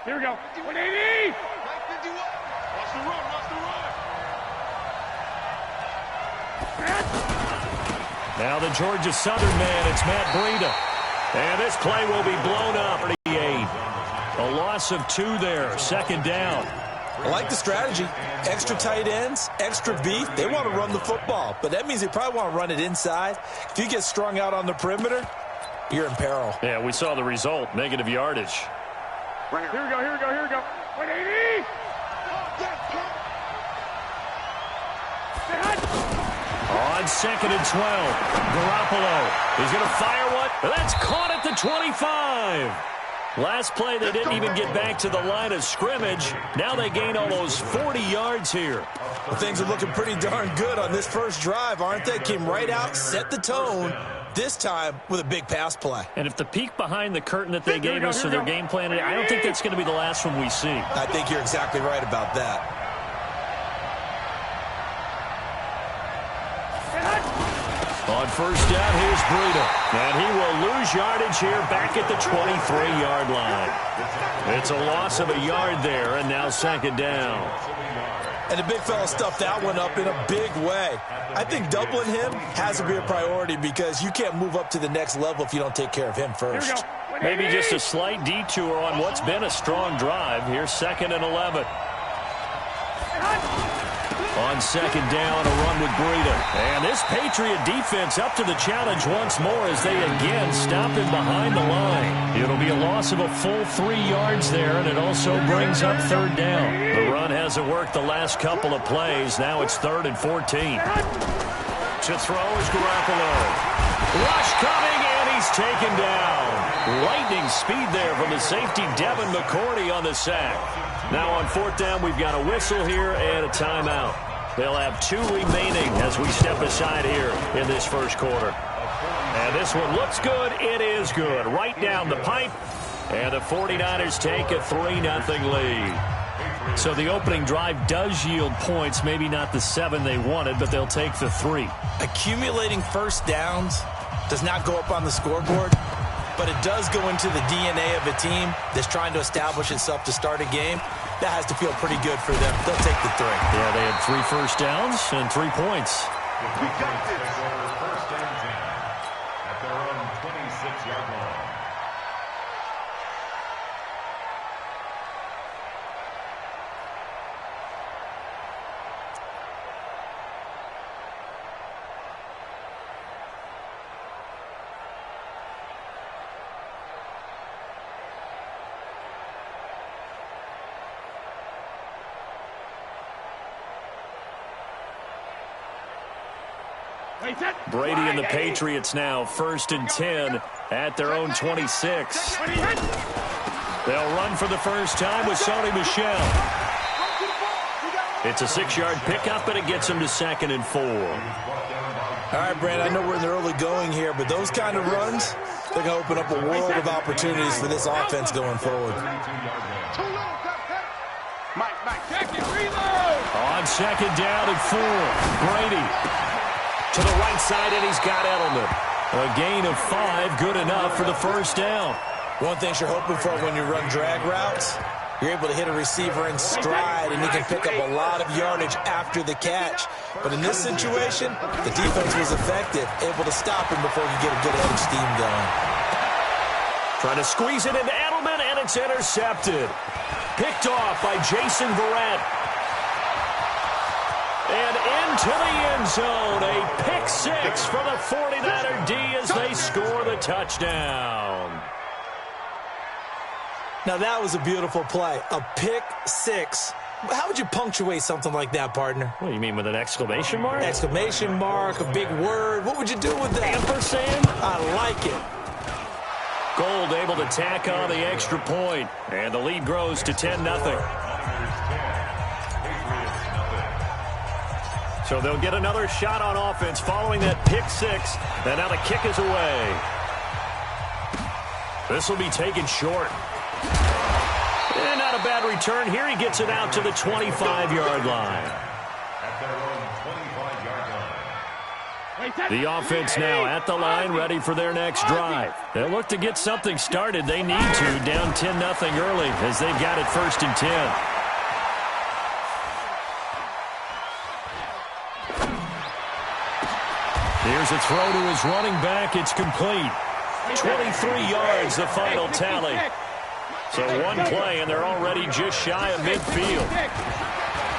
Here we go. 180! Watch the run, watch the run. Now the Georgia Southern man, it's Matt Breida. And this play will be blown up. 38. A loss of 2 there, second down. I like the strategy. Extra tight ends, extra beef. They want to run the football, but that means they probably want to run it inside. If you get strung out on the perimeter, you're in peril. Yeah, we saw the result, negative yardage. Right here we go, here we go, here we go. 180! On 2nd and 12, Garoppolo. He's going to fire one. That's caught at the 25. Last play, they didn't even get back to the line of scrimmage. Now they gain almost 40 yards here. Well, things are looking pretty darn good on this first drive, aren't they? Came right out, set the tone, this time with a big pass play. And if the peek behind the curtain that they gave us to their game plan, I don't think that's going to be the last one we see. I think you're exactly right about that. On first down, here's Breida. And he will lose yardage here back at the 23-yard line. It's a loss of a yard there, and now second down. And the big fella stuffed that one up in a big way. I think doubling him has to be a priority because you can't move up to the next level if you don't take care of him first. Maybe just a slight detour on what's been a strong drive. Here's 2nd and 11. On second down, a run with Breida. And this Patriot defense up to the challenge once more as they again stop him behind the line. It'll be a loss of a full 3 yards there, and it also brings up third down. The run hasn't worked the last couple of plays. Now it's 3rd and 14. To throw is Garoppolo. Rush coming, and he's taken down. Lightning speed there from the safety, Devin McCourty, on the sack. Now on 4th down, we've got a whistle here and a timeout. They'll have 2 remaining as we step aside here in this first quarter. And this one looks good. It is good. Right down the pipe. And the 49ers take a 3-0 lead. So the opening drive does yield points. Maybe not the 7 they wanted, but they'll take the 3. Accumulating first downs does not go up on the scoreboard, but it does go into the DNA of a team that's trying to establish itself to start a game. That has to feel pretty good for them. They'll take the 3. Yeah, they had 3 first downs and 3 points. We got this. First and 10 at their own 26-yard line. Brady and the Patriots now 1st and 10 at their own 26. They'll run for the first time with Sony Michel. It's a 6-yard pickup, and it gets them to 2nd and 4. All right, Brandon, I know we're in the early going here, but those kind of runs, they're going to open up a world of opportunities for this offense going forward. On 2nd down and 4, Brady to the right side, and he's got Edelman. A gain of 5, good enough for the first down. One thing you're hoping for when you run drag routes, you're able to hit a receiver in stride, and he can pick up a lot of yardage after the catch. But in this situation, the defense was effective, able to stop him before he could get a good head of steam going. Trying to squeeze it into Edelman, and it's intercepted. Picked off by Jason Verrett. And into the end zone, a pick 6 for the 49er D as they score the touchdown. Now that was a beautiful play, a pick 6. How would you punctuate something like that, partner? What do you mean, with an exclamation mark? Exclamation mark, a big word. What would you do with that? Ampersand? I like it. Gold able to tack on the extra point, and the lead grows to 10-0. So they'll get another shot on offense following that pick 6, and now the kick is away. This will be taken short. And not a bad return. Here he gets it out to the 25-yard line. At their own 25-yard line. The offense now at the line, ready for their next drive. They'll look to get something started. They need to, down 10-0 early as they've got it 1st and 10. Here's a throw to his running back. It's complete. 23 yards, the final tally. So one play, and they're already just shy of midfield.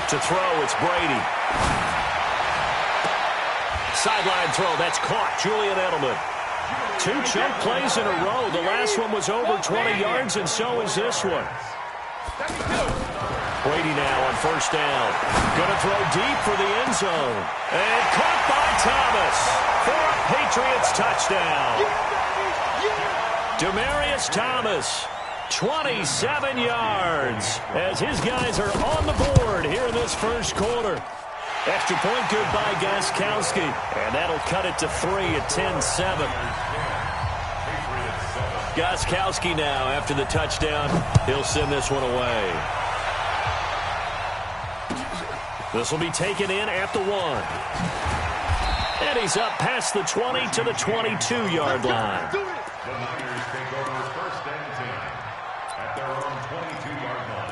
To throw, it's Brady. Sideline throw, that's caught. Julian Edelman. 2 chunk plays in a row. The last one was over 20 yards, and so is this one. Brady now on 1st down. Going to throw deep for the end zone. And caught by Thomas for a Patriots touchdown. Demaryius Thomas, 27 yards, as his guys are on the board here in this first quarter. Extra point good by Gostkowski, and that'll cut it to 3 at 10-7. Gostkowski now after the touchdown. He'll send this one away. This will be taken in at the 1. And he's up past the 20 to the 22-yard line. The Niners take over 1st and 10 at their own 22-yard line.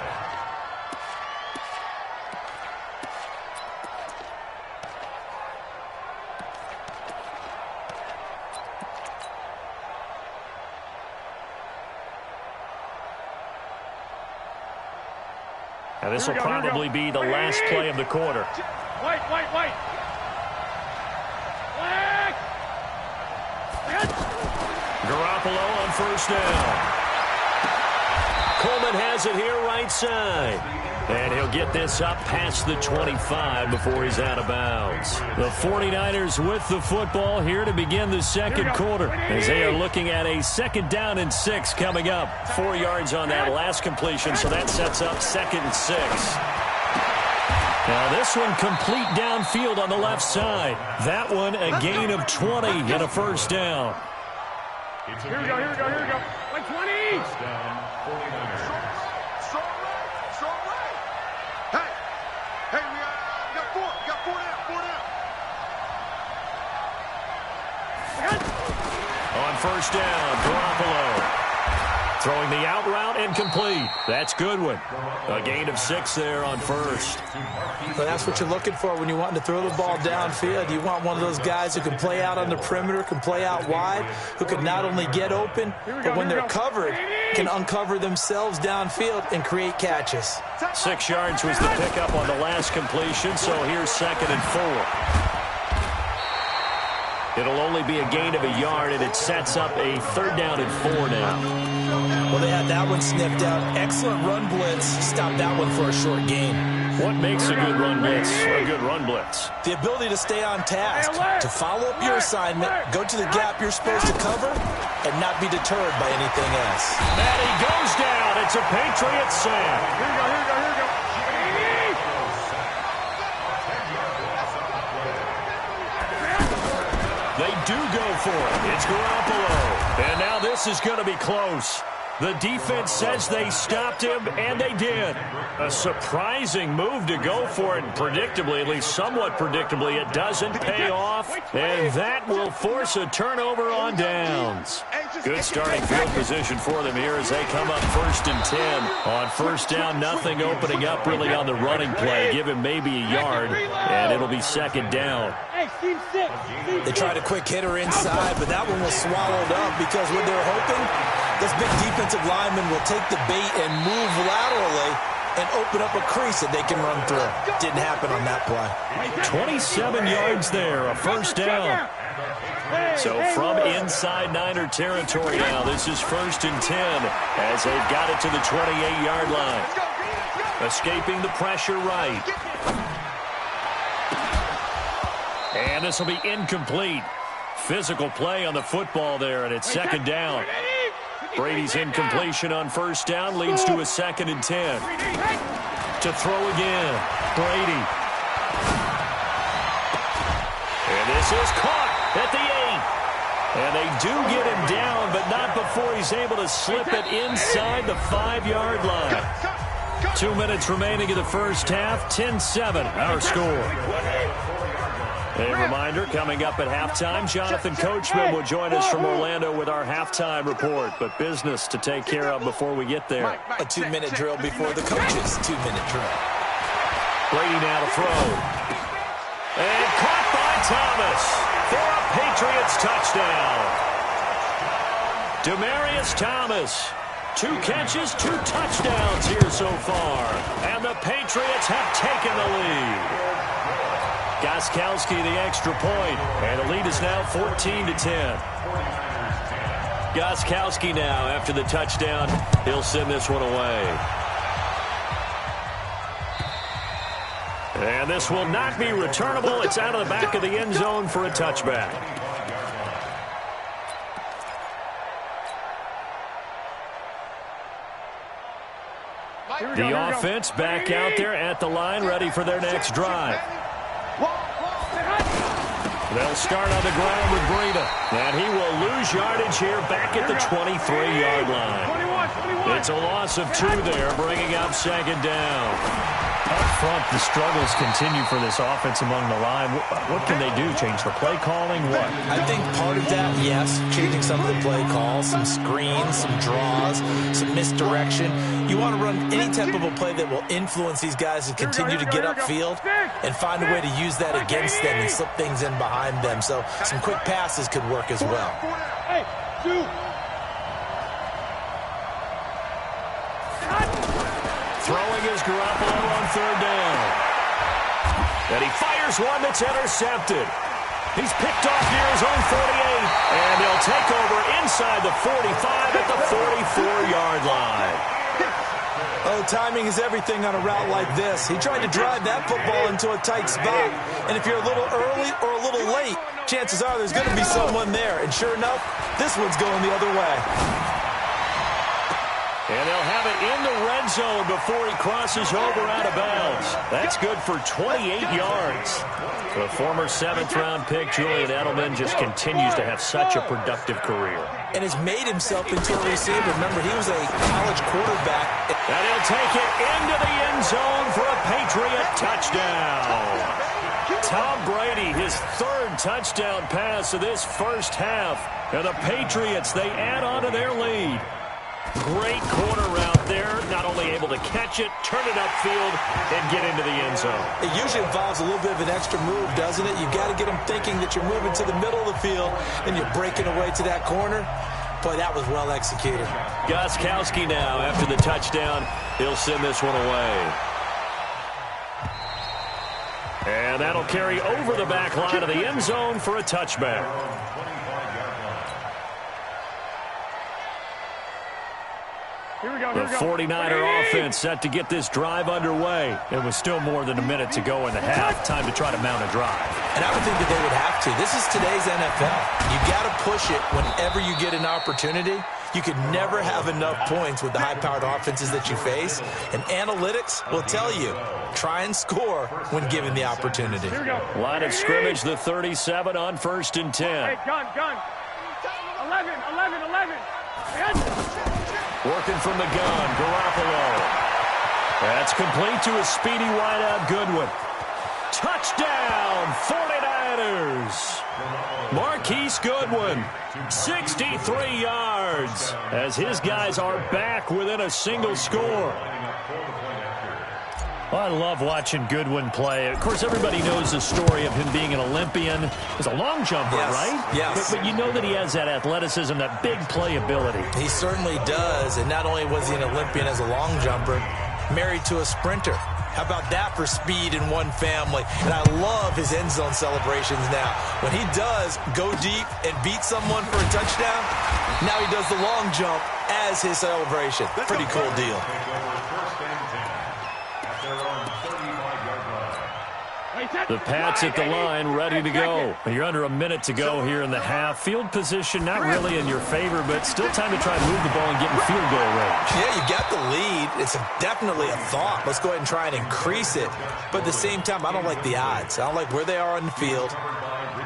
Now this will probably be the last play of the quarter. Wait. Garoppolo on 1st down. Coleman has it here right side. And he'll get this up past the 25 before he's out of bounds. The 49ers with the football here to begin the second quarter as they are looking at a 2nd down and 6 coming up. 4 yards on that last completion, so that sets up 2nd and 6. Now this one complete downfield on the left side. That one a gain of 20 and a 1st down. Here we go. Like 20. 1st down, 49ers. Hey, we got 4. We got 4 down. On 1st down, Garoppolo. Throwing the out route and complete. That's Goodwin. A gain of 6 there on 1st. Well, that's what you're looking for when you want to throw the ball downfield. You want one of those guys who can play out on the perimeter, can play out wide, who can not only get open, but when they're covered, can uncover themselves downfield and create catches. 6 yards was the pickup on the last completion, so here's 2nd and 4. It'll only be a gain of a yard, and it sets up a 3rd down and 4 now. Well, they had that one sniffed out. Excellent run blitz. Stopped that one for a short gain. What makes a good run blitz a good run blitz? The ability to stay on task, to follow up your assignment, go to the gap you're supposed to cover, and not be deterred by anything else. And he goes down. It's a Patriots sack. Here we go. They do go for it. It's Garoppolo. And now this is going to be close. The defense says they stopped him, and they did. A surprising move to go for it, and predictably, at least somewhat predictably, it doesn't pay off, and that will force a turnover on downs. Good starting field position for them here as they come up 1st and 10. On 1st down, nothing opening up really on the running play. Give him maybe a yard, and it'll be 2nd down. They tried a quick hitter inside, but that one was swallowed up because what they're hoping, this big defensive lineman will take the bait and move laterally and open up a crease that they can run through. Didn't happen on that play. 27 yards there, a 1st down. So from inside Niner territory now, this is 1st and 10 as they've got it to the 28-yard line. Escaping the pressure right. And this will be incomplete. Physical play on the football there, and it's 2nd down. Brady's incompletion on 1st down leads to a 2nd and 10. To throw again, Brady. And this is caught at the 8. And they do get him down, but not before he's able to slip it inside the 5-yard line. 2 minutes remaining in the first half, 10-7, our score. A reminder, coming up at halftime, Jonathan Coachman will join us from Orlando with our halftime report. But business to take care of before we get there. A 2-minute drill before the coach's 2-minute drill. Brady now to throw. And caught by Thomas for a Patriots touchdown. Demaryius Thomas. 2 catches, 2 touchdowns here so far. And the Patriots have taken the lead. Gostkowski the extra point. And the lead is now 14-10. Gostkowski now after the touchdown. He'll send this one away. And this will not be returnable. It's out of the back of the end zone for a touchback. The offense back out there at the line, ready for their next drive. They'll start on the ground with Breida. And he will lose yardage here back at the 23-yard line. It's a loss of 2 there, bringing up second down. Up front, the struggles continue for this offense among the line. What can they do? Change the play calling? What? I think part of that, yes, changing some of the play calls, some screens, some draws, some misdirection. You want to run any type of a play that will influence these guys to continue to get upfield and find a way to use that against them and slip things in behind them. So some quick passes could work as well. Hey, 2. Throwing is Garoppolo on 3rd down. And he fires one that's intercepted. He's picked off near his own 48. And they'll take over inside the 45 at the 44-yard line. Oh, timing is everything on a route like this. He tried to drive that football into a tight spot. And if you're a little early or a little late, chances are there's going to be someone there. And sure enough, this one's going the other way. And they'll have it in the red zone before he crosses over out of bounds. That's good for 28 yards. The former 7th-round pick, Julian Edelman, just continues to have such a productive career. And has made himself into a receiver. Remember, he was a college quarterback. And he'll take it into the end zone for a Patriot touchdown. Tom Brady, his 3rd touchdown pass of this first half. And the Patriots, they add on to their lead. Great corner route there. Not only able to catch it, turn it upfield, and get into the end zone. It usually involves a little bit of an extra move, doesn't it? You've got to get them thinking that you're moving to the middle of the field and you're breaking away to that corner. Boy, that was well executed. Gostkowski now after the touchdown. He'll send this one away. And that'll carry over the back line of the end zone for a touchback. The 49er offense set to get this drive underway. It was still more than a minute to go in the half. Time to try to mount a drive. And I would think that they would have to. This is today's NFL. You got to push it whenever you get an opportunity. You could never have enough points with the high-powered offenses that you face. And analytics will tell you, try and score when given the opportunity. Line of scrimmage, the 37 on 1st and 10. Hey, gun. 11. Working from the gun, Garoppolo. That's complete to a speedy wideout Goodwin. Touchdown, 49ers. Marquise Goodwin, 63 yards, as his guys are back within a single score. Well, I love watching Goodwin play. Of course, everybody knows the story of him being an Olympian. He's a long jumper, yes, right? Yes. But you know that he has that athleticism, that big playability. He certainly does. And not only was he an Olympian as a long jumper, married to a sprinter. How about that for speed in one family? And I love his end zone celebrations now. When he does go deep and beat someone for a touchdown, now he does the long jump as his celebration. Pretty cool deal. The Pats at the line, ready to go. You're under a minute to go here in the half. Field position not really in your favor, but still time to try and move the ball and get in field goal range. Yeah, you got the lead. It's definitely a thought. Let's go ahead and try and increase it. But at the same time, I don't like the odds. I don't like where they are on the field.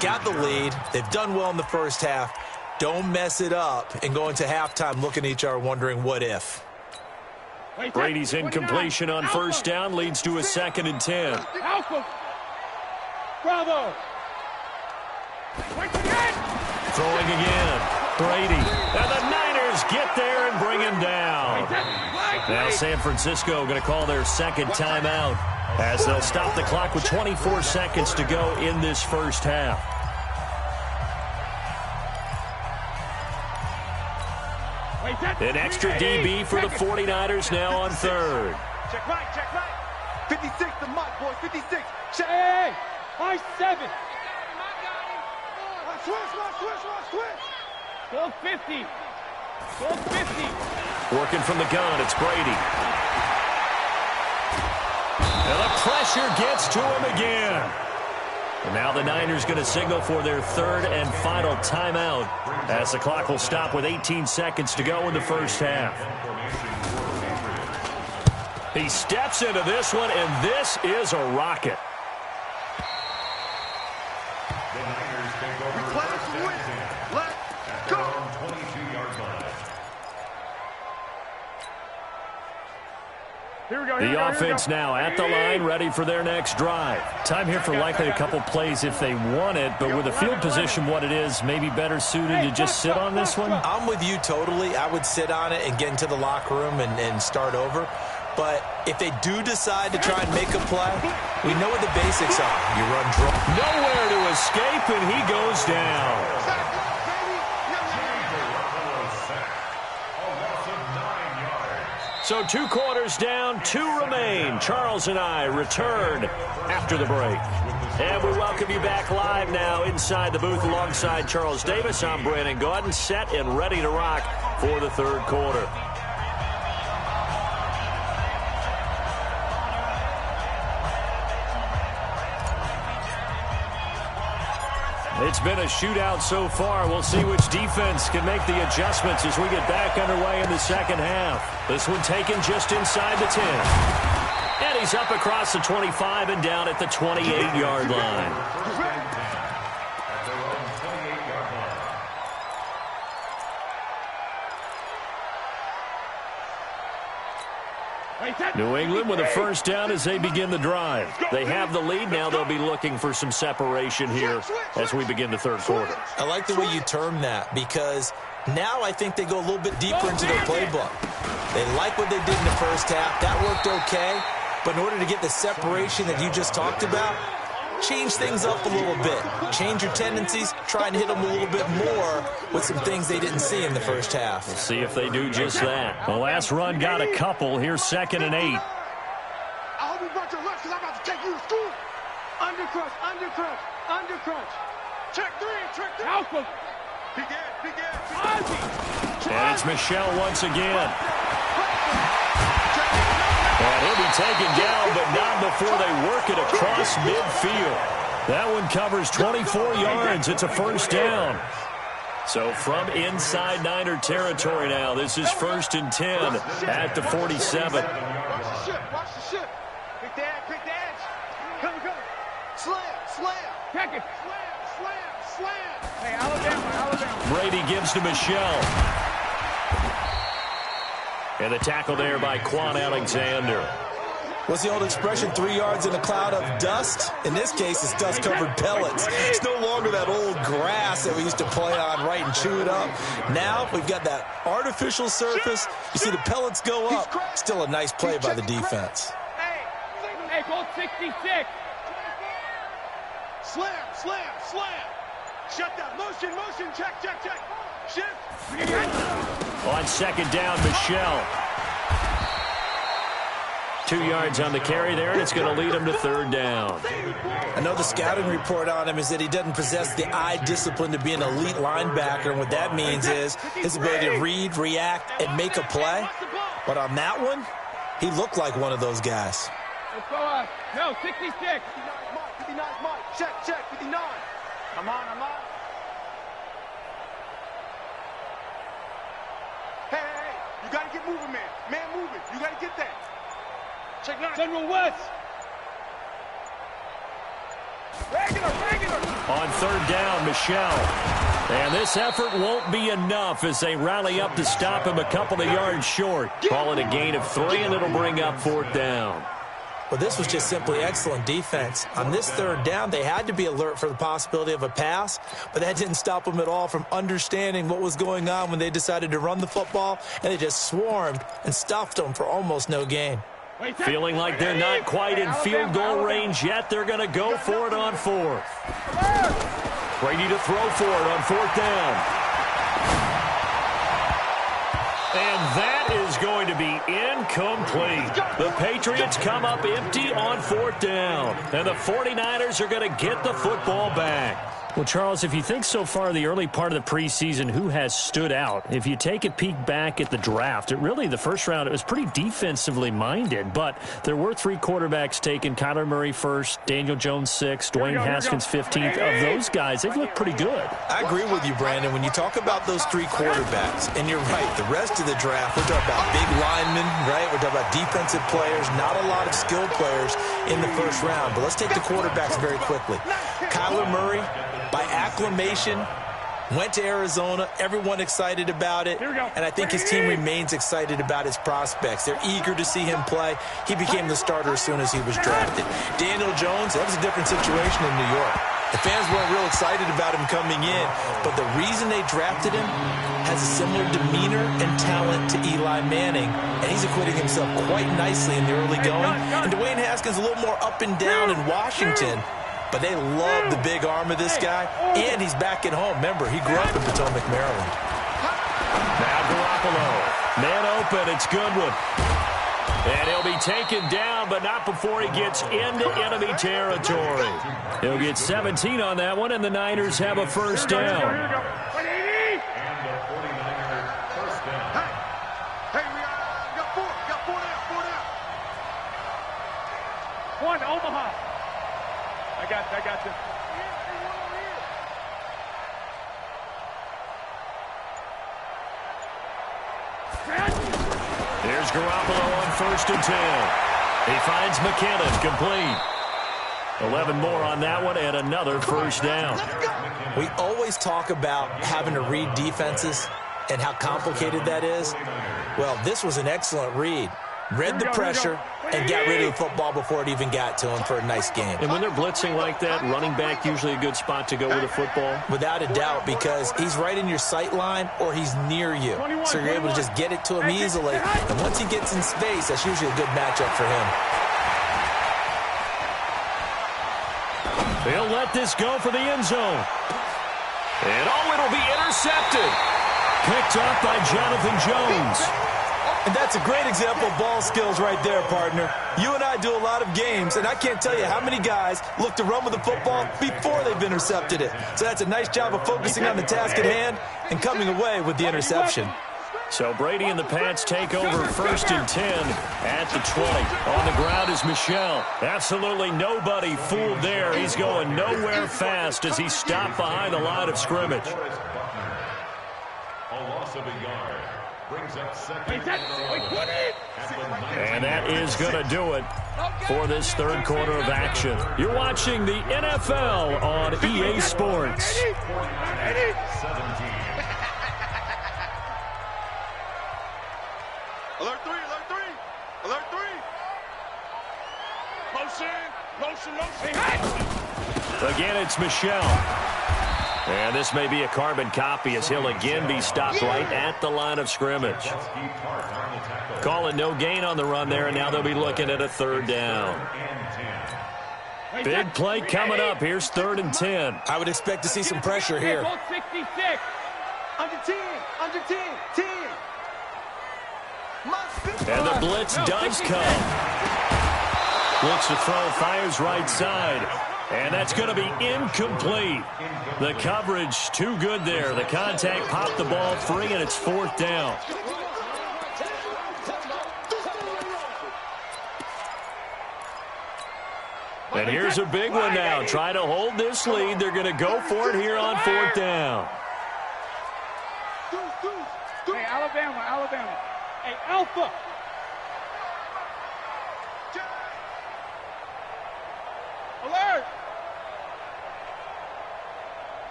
Got the lead. They've done well in the first half. Don't mess it up and go into halftime looking at each other wondering what if. Brady's incompletion on 1st down leads to a 2nd and 10. Alpha. Bravo. Throwing again. Brady. And the Niners get there and bring him down. Now San Francisco going to call their second timeout as they'll stop the clock with 24 seconds to go in this first half. An extra DB for the 49ers now on third. Check right, check right. 56 to Mike, boys, 56. Check. Hey, 5-7. Switch. Go 50. Working from the gun, it's Brady. And the pressure gets to him again. And now the Niners going to signal for their third and final timeout as the clock will stop with 18 seconds to go in the first half. He steps into this one, and this is a rocket. The Niners take over first and 10 at their own 22-yard line. The offense now at the line, ready for their next drive. Time here for likely a couple plays if they want it, but with the field position what it is, maybe better suited to just sit on this one? I'm with you totally. I would sit on it and get into the locker room and start over. But if they do decide to try and make a play, we know what the basics are. You run draw. Nowhere to escape, and he goes down. So 2 quarters down, 2 remain. Charles and I return after the break. And we welcome you back live now inside the booth alongside Charles Davis. I'm Brandon Gaudin, set and ready to rock for the third quarter. It's been a shootout so far. We'll see which defense can make the adjustments as we get back underway in the second half. This one taken just inside the 10. And he's up across the 25 and down at the 28-yard line. New England with a first down as they begin the drive. They have the lead. Now they'll be looking for some separation here as we begin the third quarter. I like the way you term that because now I think they go a little bit deeper into their playbook. They like what they did in the first half. That worked okay. But in order to get the separation that you just talked about, change things up a little bit. Change your tendencies. Try and hit them a little bit more with some things they didn't see in the first half. We'll see if they do just that. The last run got a couple. Here's 2nd and 8. I hope you brought your lunch because I'm about to take you to school. Under crunch. Check 3. Alpha. Begin. And it's Michelle once again. And he'll be taken down, but not before they work it across midfield. That one covers 24 yards. It's a first down. So from inside Niner territory now, this is 1st and 10 at the 47. Watch the ship. Pick the edge. Come. Slam. Check it. Slam. Hey, Alabama. Brady gives to Michelle. And the tackle there by Quan Alexander. What's the old expression, 3 yards in a cloud of dust? In this case, it's dust-covered pellets. It's no longer that old grass that we used to play on, right, and chew it up. Now we've got that artificial surface. You see the pellets go up. Still a nice play by the defense. Hey, Colt 66. Slam. Shut down. Motion. Check. Shift. On 2nd down, Michelle. 2 yards on the carry there, and it's going to lead him to 3rd down. I know the scouting report on him is that he doesn't possess the eye discipline to be an elite linebacker, and what that means is his ability to read, react, and make a play. But on that one, he looked like one of those guys. Let's go. No, 66. 59 Mike. Check. 59. I'm on. Hey. You got to get moving, man. Man moving. You got to get that. Check 9. General West. Regular. On 3rd down, Michelle. And this effort won't be enough as they rally up to stop him a couple of yards short. Call it a gain of 3, and it'll bring up 4th down. Well, this was just simply excellent defense. On this third down, they had to be alert for the possibility of a pass, but that didn't stop them at all from understanding what was going on when they decided to run the football, and they just swarmed and stuffed them for almost no gain. Feeling like they're not quite in field goal range yet, they're going to go for it on fourth. Brady to throw for it on fourth down. And that is going to be incomplete. The Patriots come up empty on fourth down. And the 49ers are going to get the football back. Well, Charles, if you think so far the early part of the preseason, who has stood out? If you take a peek back at the draft, the first round, it was pretty defensively minded. But there were 3 quarterbacks taken. Kyler Murray first, Daniel Jones 6th, Dwayne Haskins 15th. Of those guys, they've looked pretty good. I agree with you, Brandon. When you talk about those 3 quarterbacks, and you're right, the rest of the draft, we're talking about big linemen, right? We're talking about defensive players, not a lot of skilled players in the first round. But let's take the quarterbacks very quickly. Kyler Murray, by acclamation, went to Arizona. Everyone excited about it. And I think his team remains excited about his prospects. They're eager to see him play. He became the starter as soon as he was drafted. Daniel Jones, that was a different situation in New York. The fans weren't real excited about him coming in, but the reason they drafted him has a similar demeanor and talent to Eli Manning, and he's acquitting himself quite nicely in the early going. And Dwayne Haskins a little more up and down in Washington, but they love the big arm of this guy, and he's back at home. Remember, he grew up in Potomac, Maryland. Now Garoppolo. Man open, it's Goodwin. And he'll be taken down, but not before he gets into enemy territory. He'll get 17 on that one, and the Niners have a first down. And the 49ers first down. Hey, we got 4. We got 4 down. 4 down. 1, Omaha. I got you. Here's Garoppolo on 1st and 10. He finds McKinnon, complete. 11 more on that one, and another first down. We always talk about having to read defenses and how complicated that is. Well, this was an excellent read. Read the pressure and got rid of the football before it even got to him for a nice game. And when they're blitzing like that, running back usually a good spot to go with the football? Without a doubt, because he's right in your sight line or he's near you. So you're able to just get it to him easily. And once he gets in space, that's usually a good matchup for him. They'll let this go for the end zone. And it'll be intercepted. Picked off by Jonathan Jones. And that's a great example of ball skills right there, partner. You and I do a lot of games, and I can't tell you how many guys look to run with the football before they've intercepted it. So that's a nice job of focusing on the task at hand and coming away with the interception. So Brady and the Pats take over 1st and 10 at the 20. On the ground is Michel. Absolutely nobody fooled there. He's going nowhere fast as he stopped behind the line of scrimmage. A loss of a yard. Brings up second. And that is going to do it for this third quarter of action. You're watching the NFL on EA Sports. 17. Alert 3, alert 3, alert 3. Motion. Again, it's Michel. And this may be a carbon copy as he'll again be stopped right at the line of scrimmage. Calling no gain on the run there, and now they'll be looking at a third down. Big play coming up. Here's 3rd and 10. I would expect to see some pressure here. 66. Under 10. Under 10. 10. And the blitz does come. Looks to throw, fires right side. And that's going to be incomplete. The coverage too good there. The contact popped the ball free, and it's 4th down. And here's a big one now. Try to hold this lead. They're going to go for it here on 4th down. Hey, Alabama. Hey, Alpha. Alert.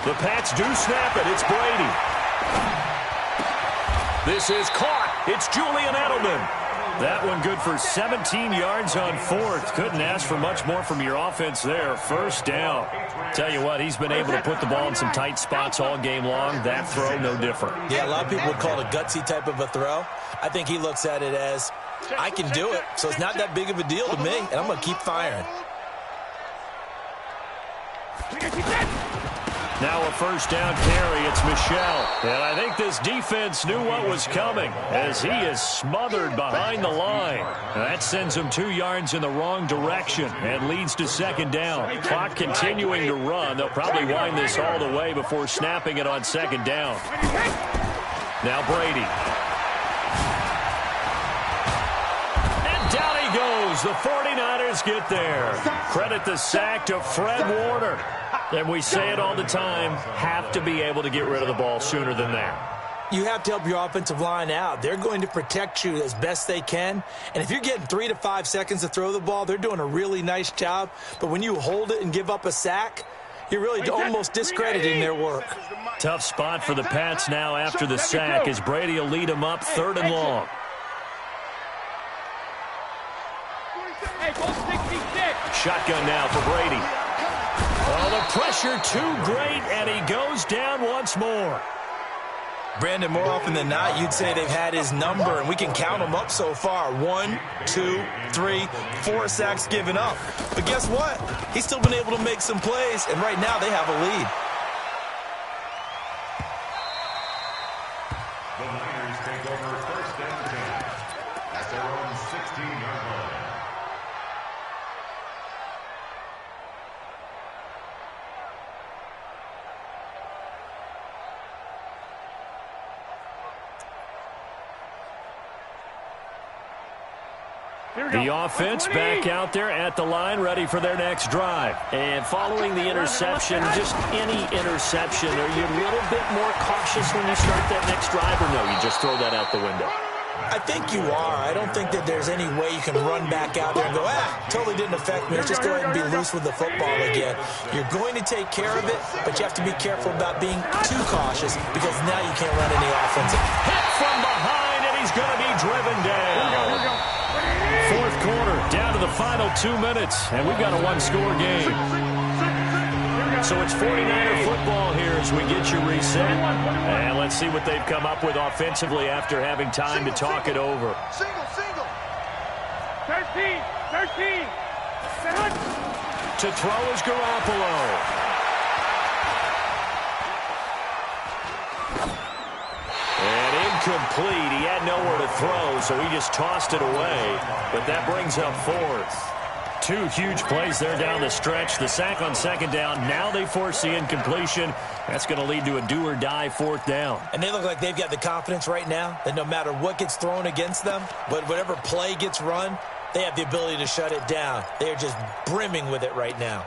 The Pats do snap it. It's Brady. This is caught. It's Julian Edelman. That one good for 17 yards on fourth. Couldn't ask for much more from your offense there. First down. Tell you what, he's been able to put the ball in some tight spots all game long. That throw, no different. Yeah, a lot of people would call it a gutsy type of a throw. I think he looks at it as, I can do it, so it's not that big of a deal to me, and I'm going to keep firing. Now a first down carry. It's Michel. And I think this defense knew what was coming as he is smothered behind the line. That sends him 2 yards in the wrong direction and leads to second down. Clock continuing to run. They'll probably wind this all the way before snapping it on second down. Now Brady. And down he goes. The 49ers get there. Credit the sack to Fred Warner. And we say it all the time, have to be able to get rid of the ball sooner than that. You have to help your offensive line out. They're going to protect you as best they can. And if you're getting 3 to 5 seconds to throw the ball, they're doing a really nice job. But when you hold it and give up a sack, you're really almost discrediting their work. Tough spot for the Pats now after the sack as Brady will lead them up 3rd and long. Shotgun now for Brady. Oh, the pressure too great, and he goes down once more. Brandon, more often than not, you'd say they've had his number, and we can count them up so far. 1, 2, 3, 4 sacks given up. But guess what? He's still been able to make some plays, and right now they have a lead. The Niners take over 1st and 10 at their own 16-yard line. The offense back out there at the line, ready for their next drive. And following the interception, just any interception, are you a little bit more cautious when you start that next drive, or no, you just throw that out the window? I think you are. I don't think that there's any way you can run back out there and go, totally didn't affect me. Let's just go ahead and be loose with the football again. You're going to take care of it, but you have to be careful about being too cautious because now you can't run any offensive. Hit from behind, and he's going to be driven down. 4th quarter, down to the final 2 minutes, and we've got a 1-score game. So it's 49er football here as we get you reset. And let's see what they've come up with offensively after having time to talk it over. Single. 13. To throw is Garoppolo. And incomplete. He had nowhere to throw, so he just tossed it away. But that brings up 4th. 2 huge plays there down the stretch. The sack on second down. Now they force the incompletion. That's going to lead to a do-or-die 4th down. And they look like they've got the confidence right now that no matter what gets thrown against them, but whatever play gets run, they have the ability to shut it down. They are just brimming with it right now.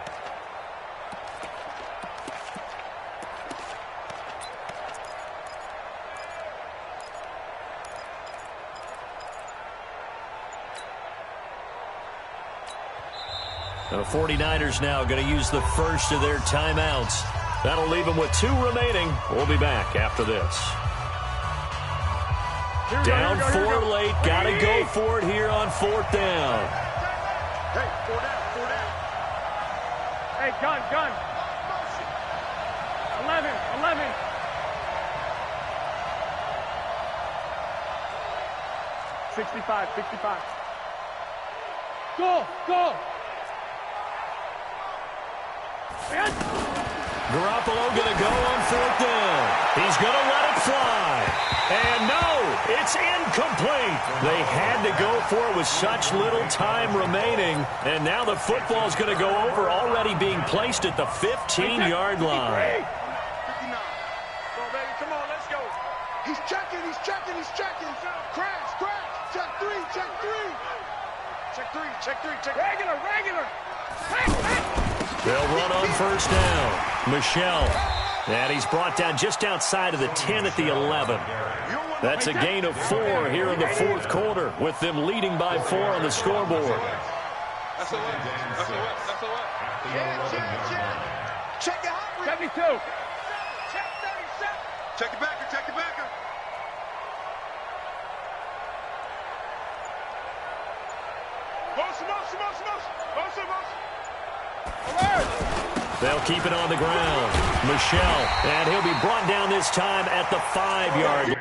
The 49ers now going to use the first of their timeouts. That'll leave them with 2 remaining. We'll be back after this. Down 4 late. Got to go for it here on 4th down. Hey, 4 down. Hey, gun. 11. $65. Go. Garoppolo going to go on 4th down. He's going to let it fly. And no, it's incomplete. They had to go for it with such little time remaining. And now the football's going to go over, already being placed at the 15-yard line. 59. Go, baby. Come on, let's go. He's checking. Crash. Check three. Regular. They'll run on 1st down. Michel. And he's brought down just outside of the 10 at the 11. That's a gain of 4 here in the 4th quarter, with them leading by 4 on the scoreboard. That's a what? Check it out. 72. Check 37. Check the backer. They'll keep it on the ground. Michel, and he'll be brought down this time at the 5-yard line.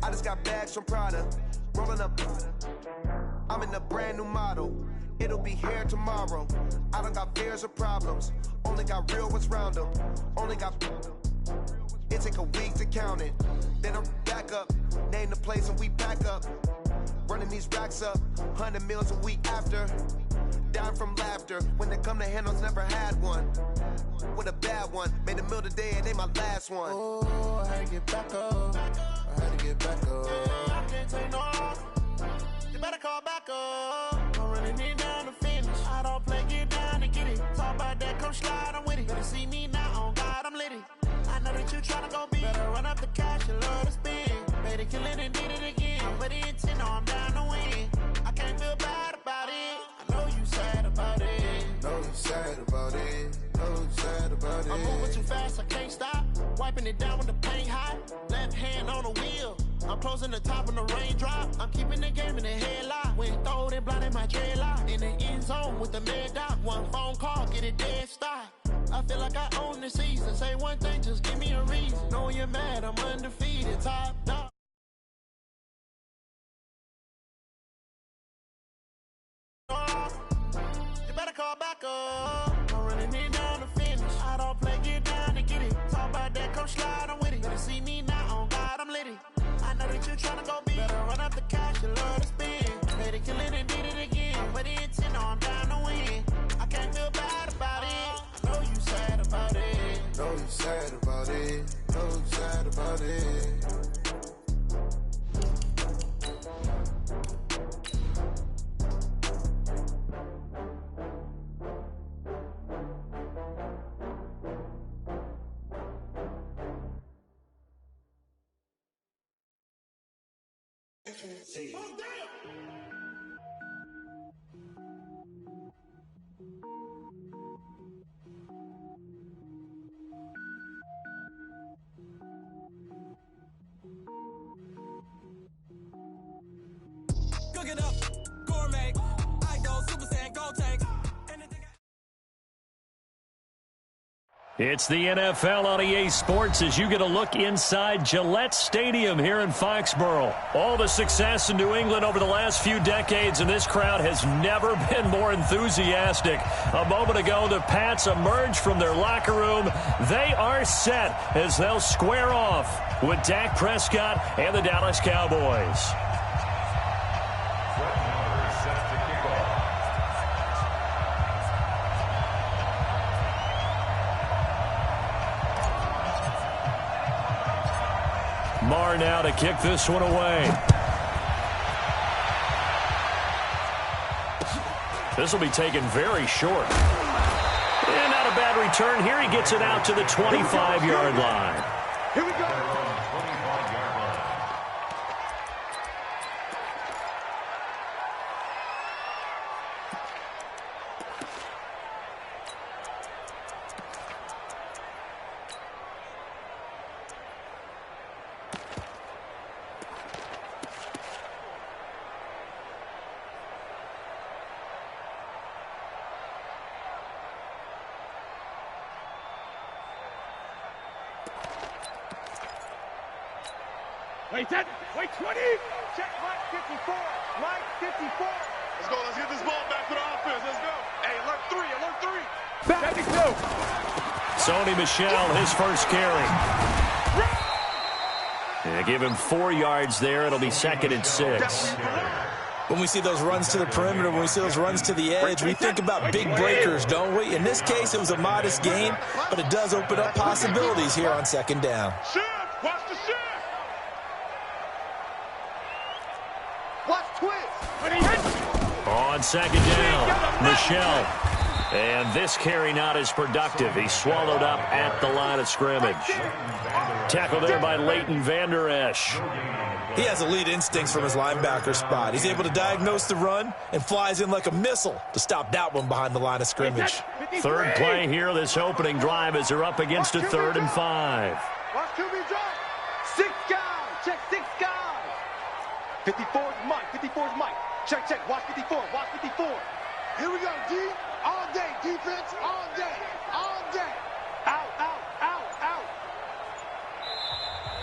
I just got bags from Prada, rolling up. I'm in a brand new model. It'll be here tomorrow. I don't got fears or problems. Only got real ones round them. Only got. It take a week to count it. Then I'm back up. Name the place and we pack up. Running these racks up. 100 meals a week after. Down from laughter. When they come to handles, never had one. With a bad one. Made a meal today and they my last one. Oh, I had to get back up. I had to get back up. I can't take no. You better call back up. I'm running it down to finish. I don't play, get down and get it. Talk about that, come slide, I'm with it. Better see me now, on God, I'm litty. I know that you tryna go big. Better run up the cash, you love to spin. Made it, kill it, and did it again. But the intent, no, I'm down to win. I can't feel bad about it. I know you sad about it. Know you sad about it. Know you sad about it. I'm moving too fast, I can't stop. Wiping it down with the paint hot. Left hand on the wheel. I'm closing the top when the raindrop. I'm keeping the game in the headlock. When throwed and blinded my dreadlock. In the end zone with the mad dot. One phone call, get it dead stop. I feel like I own the season. Say one thing, just give me a reason. Know you're mad, I'm undefeated. Top dog. You better call back up. I'm running it down to finish. I don't play, get down to get it. Talk about that, come slide, I'm with it. Better see me now, on God, I'm litty. I know that you tryna go big. Better run up the cash, you love to spin. Made it, kill it, and did it again. But the intent, no, I'm down to win. I can't feel bad about it. I know you sad about it. Know you sad about it. Know you sad about it. Cook it up, gourmet. I go Super Saiyan, go tank. It's the NFL on EA Sports as you get a look inside Gillette Stadium here in Foxborough. All the success in New England over the last few decades, and this crowd has never been more enthusiastic. A moment ago, the Pats emerged from their locker room. They are set as they'll square off with Dak Prescott and the Dallas Cowboys. Marr now to kick this one away. This will be taken very short. And not a bad return here. He gets it out to the 25-yard line. Here we go. Wait, 10. Wait, 20. Check line 54. Line 54. Let's go. Let's get this ball back for the offense. Let's go. Hey, alert 3. Alert 3. Back. 72. Sony Michel, his first carry. Yeah, give him 4 yards there. It'll be 2nd and 6. When we see those runs to the perimeter, when we see those runs to the edge, we think about big breakers, don't we? In this case, it was a modest gain, but it does open up possibilities here on 2nd down. Shift! Watch the shift! Watch twist. On 2nd down, Michelle. And this carry not as productive. He's swallowed up at the line of scrimmage. Tackle there by Leighton Vander Esch. He has elite instincts from his linebacker spot. He's able to diagnose the run and flies in like a missile to stop that one behind the line of scrimmage. 3rd play here, this opening drive, as they're up against a 3rd and 5. Watch QB drop. 6 guys. Check 6 guys. 54's Mike. 54's Mike. Check, check. Watch 54. Watch 54. Here we go, D. All day. Defense all day. All day. Out, out, out, out.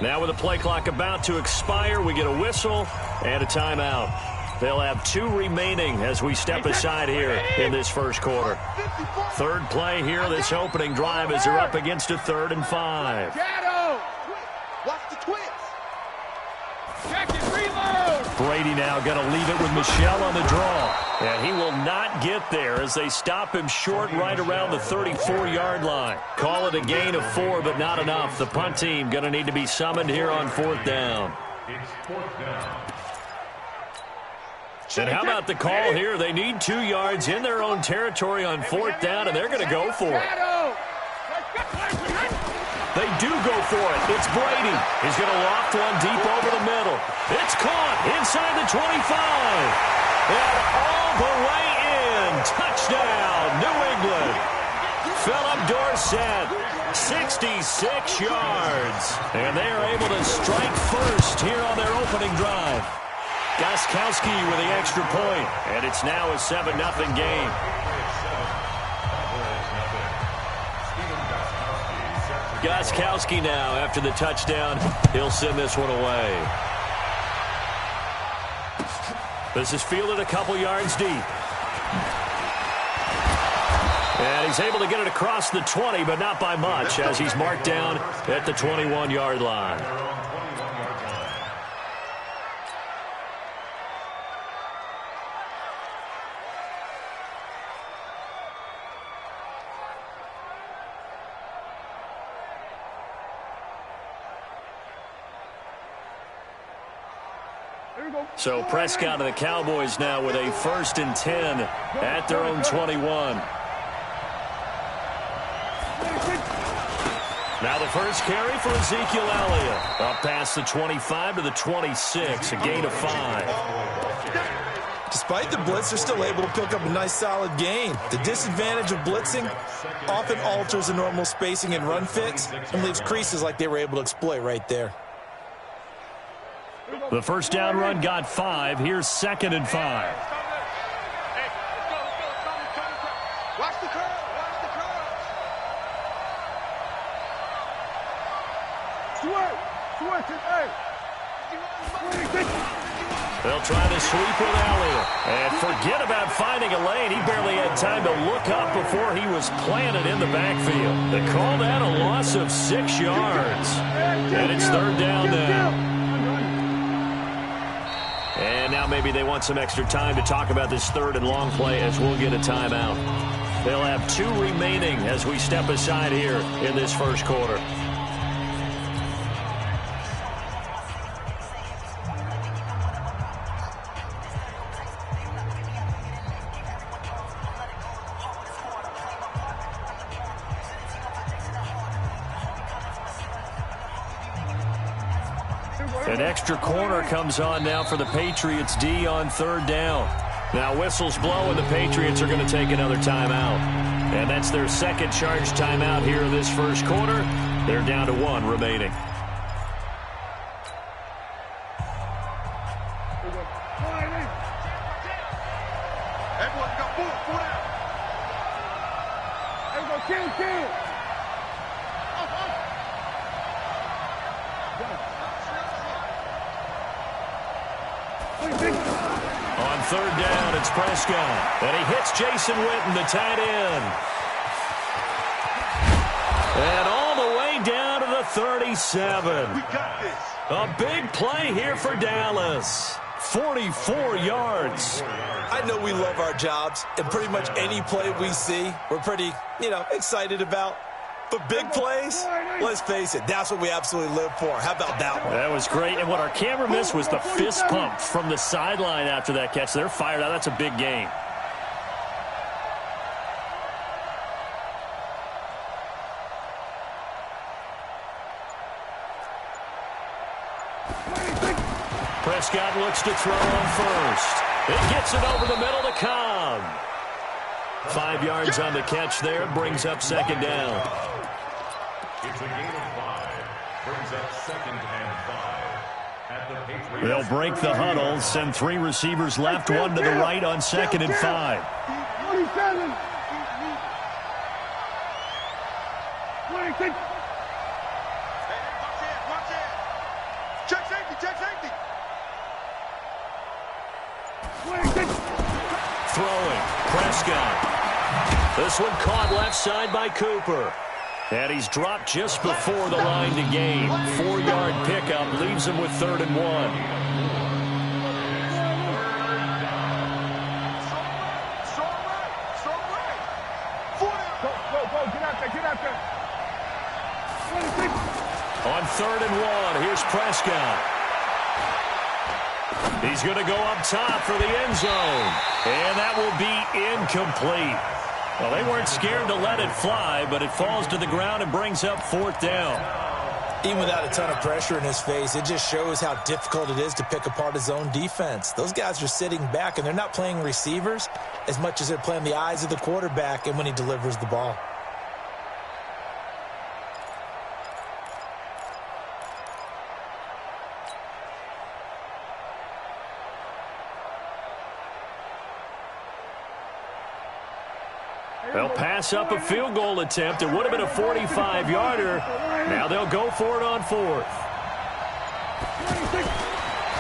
Now with the play clock about to expire, we get a whistle and a timeout. They'll have 2 remaining as we step aside here in this first quarter. 3rd play here, this opening drive, as they're up against a 3rd and 5. Watch the twist. Check it. Reload. Brady now going to leave it with Michelle on the draw. And he will not get there as they stop him short right around the 34-yard line. Call it a gain of 4, but not enough. The punt team going to need to be summoned here on 4th down. It's 4th down. And how about the call here? They need 2 yards in their own territory on 4th down, and they're going to go for it. They do go for it. It's Brady. He's going to loft one deep over the middle. It's caught inside the 25. And all the way in. Touchdown, New England. Philip Dorsett, 66 yards. And they are able to strike first here on their opening drive. Gostkowski with the extra point. And it's now a 7-0 game. Gostkowski now, after the touchdown, he'll send this one away. This is fielded a couple yards deep. And he's able to get it across the 20, but not by much, as he's marked down at the 21-yard line. So Prescott and the Cowboys now with a 1st and 10 at their own 21. Now the first carry for Ezekiel Elliott. Up past the 25 to the 26, a gain of 5. Despite the blitz, they're still able to pick up a nice solid gain. The disadvantage of blitzing often alters the normal spacing and run fits and leaves creases like they were able to exploit right there. The first down run got 5. Here's 2nd and 5. Hey, let's go. Watch the curve. Watch the curve. Switch it. Hey. They'll try to sweep with Elliott. And forget about finding a lane. He barely had time to look up before he was planted in the backfield. They call that a loss of 6 yards. And it's 3rd down now. And now maybe they want some extra time to talk about this 3rd and long play, as we'll get a timeout. They'll have 2 remaining as we step aside here in this first quarter. An extra corner comes on now for the Patriots D on 3rd down. Now whistles blow and the Patriots are going to take another timeout. And that's their 2nd charge timeout here in this first quarter. They're down to 1 remaining. Everyone got 4 out. Everyone kill. On 3rd down, it's Prescott. And he hits Jason Witten, the tight end. And all the way down to the 37. We got this. A big play here for Dallas. 44 yards. I know we love our jobs, and pretty much any play we see, we're pretty, excited about. But big plays, let's face it, that's what we absolutely live for. How about that one? That was great, and what our camera missed was the fist pump from the sideline after that catch. They're fired out. That's a big game. Prescott looks to throw on first. It gets it over the middle to Cobb. 5 yards on the catch there. Brings up second down. It's a gain of 5. Brings up 2nd and 5. At the Patriots. They'll break the huddle. Send 3 receivers left, 1 to the right on 2nd and 5. 27. 26. Watch it. Check safety. Check safety. 26. Throwing. Prescott. This one caught left side by Cooper. And he's dropped just before the line to gain. 4-yard pickup leaves him with 3rd and 1. Go, get out there. 26. On 3rd and 1, here's Prescott. He's going to go up top for the end zone. And that will be incomplete. Well, they weren't scared to let it fly, but it falls to the ground and brings up 4th down. Even without a ton of pressure in his face, it just shows how difficult it is to pick apart his own defense. Those guys are sitting back, and they're not playing receivers as much as they're playing the eyes of the quarterback and when he delivers the ball. They'll pass up a field goal attempt. It would have been a 45-yarder. Now they'll go for it on 4th.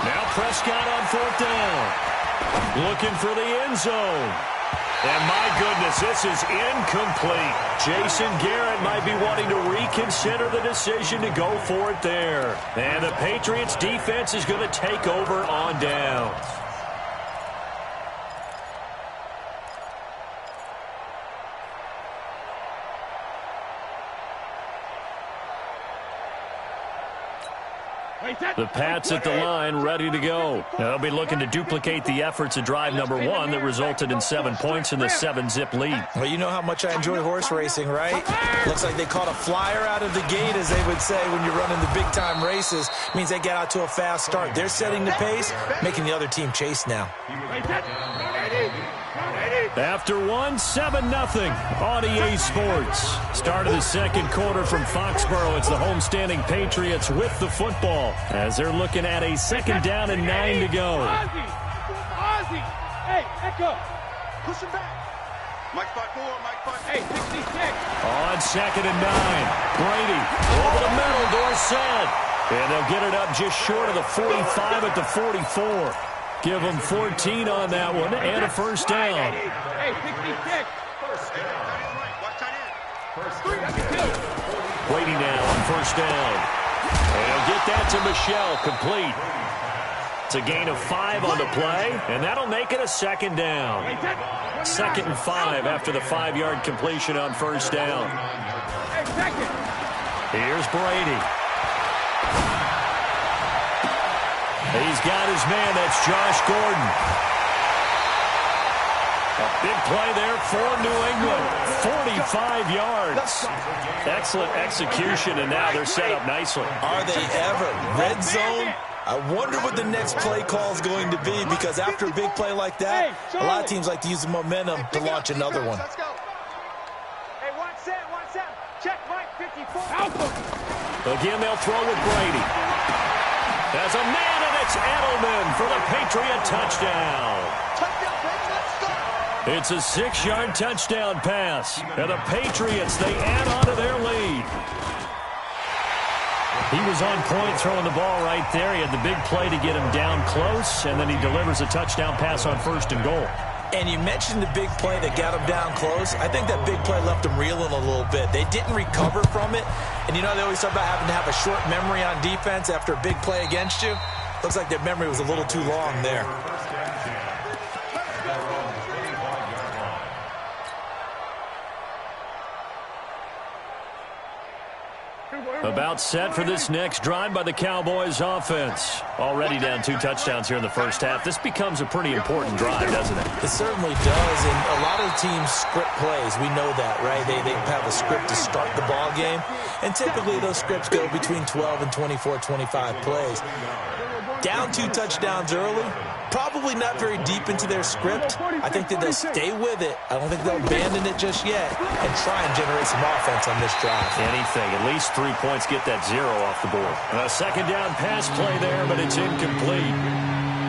Now Prescott on 4th down. Looking for the end zone. And my goodness, this is incomplete. Jason Garrett might be wanting to reconsider the decision to go for it there. And the Patriots defense is going to take over on downs. The Pats at the line, ready to go. They'll be looking to duplicate the efforts of drive number 1 that resulted in 7 points in the 7-zip lead. Well, you know how much I enjoy horse racing, right? Looks like they caught a flyer out of the gate, as they would say when you're running the big-time races. Means they get out to a fast start. They're setting the pace, making the other team chase now. After 1, 7-0 on EA Sports. Start of the second quarter from Foxborough. It's the homestanding Patriots with the football as they're looking at a 2nd down and 9 to go. Ozzy! Hey, Echo! Push him back. Mike 5-4, Mike 5. Hey, 66. On 2nd and 9. Brady over the middle, Dorsett. And they'll get it up just short of the 45 at the 44. Give them 14 on that one and a 1st down. Hey, 66. Brady now on 1st down. And he'll get that to Michelle, complete. It's a gain of 5 on the play, and that'll make it a 2nd down. 2nd and 5 after the 5-yard completion on 1st down. Here's Brady. He's got his man. That's Josh Gordon. A big play there for New England. 45 yards. Excellent execution, and now they're set up nicely. Are they ever? Red zone? I wonder what the next play call is going to be, because after a big play like that, a lot of teams like to use the momentum to launch another one. Let's go. Hey, 1-7. Check Mike 54. Again, they'll throw with Brady. There's a man, and it's Edelman for the Patriot touchdown. Touchdown, baby, let's go. It's a 6-yard touchdown pass. And the Patriots, they add on to their lead. He was on point throwing the ball right there. He had the big play to get him down close, and then he delivers a touchdown pass on 1st and goal. And you mentioned the big play that got him down close. I think that big play left him reeling a little bit. They didn't recover from it. And, you know, they always talk about having to have a short memory on defense after a big play against you. Looks like their memory was a little too long there. About set for this next drive by the Cowboys offense. Already down 2 touchdowns here in the first half. This becomes a pretty important drive, doesn't it? It certainly does, and a lot of teams script plays. We know that, right? They have a script to start the ball game, and typically those scripts go between 12 and 24, 25 plays. Down 2 touchdowns early, probably not very deep into their script. I think that they'll stay with it. I don't think they'll abandon it just yet and try and generate some offense on this drive. Anything. At least 3 points, get that 0 off the board. A second down pass play there, but it's incomplete.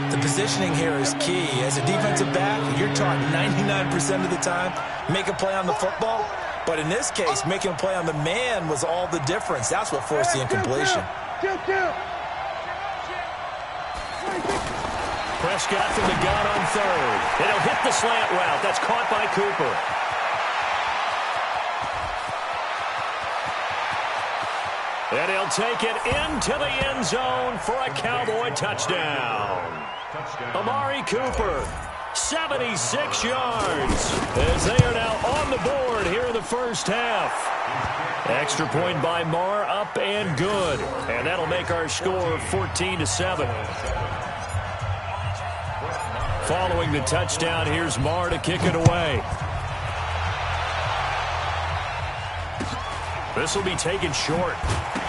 The positioning here is key. As a defensive back, you're taught 99% of the time, make a play on the football. But in this case, making a play on the man was all the difference. That's what forced the incompletion. Prescott from the gun on third. And he'll hit the slant route. That's caught by Cooper. And he'll take it into the end zone for a Cowboy touchdown. Amari Cooper, 76 yards, as they are now on the board here in the first half. Extra point by Marr, up and good. And that'll make our score 14-7. Following the touchdown, here's Marr to kick it away. This will be taken short.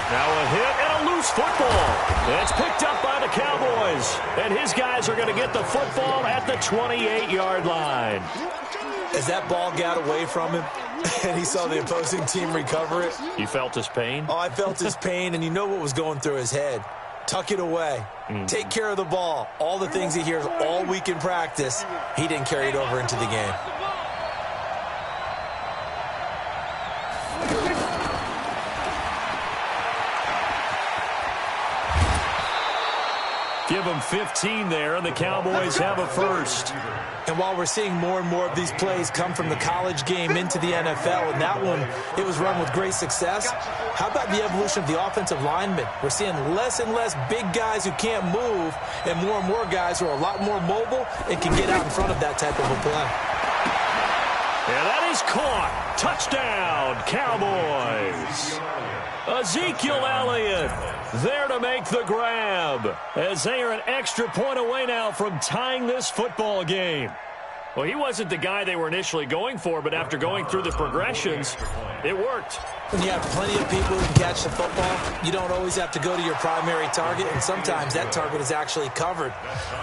Now a hit and a loose football. It's picked up by the Cowboys. And his guys are going to get the football at the 28-yard line. As that ball got away from him and he saw the opposing team recover it. You felt his pain? Oh, I felt his pain, and you know what was going through his head. Tuck it away. Take care of the ball. All the things he hears all week in practice, he didn't carry it over into the game. Give them 15 there, and the Cowboys have a first. And while we're seeing more and more of these plays come from the college game into the NFL, and that one, it was run with great success, how about the evolution of the offensive linemen? We're seeing less and less big guys who can't move, and more guys who are a lot more mobile and can get out in front of that type of a play. And that is caught. Touchdown, Cowboys. Ezekiel Elliott there to make the grab, as they are an extra point away now from tying this football game. Well, he wasn't the guy they were initially going for, but after going through the progressions, it worked. When you have plenty of people who can catch the football, you don't always have to go to your primary target, and sometimes that target is actually covered.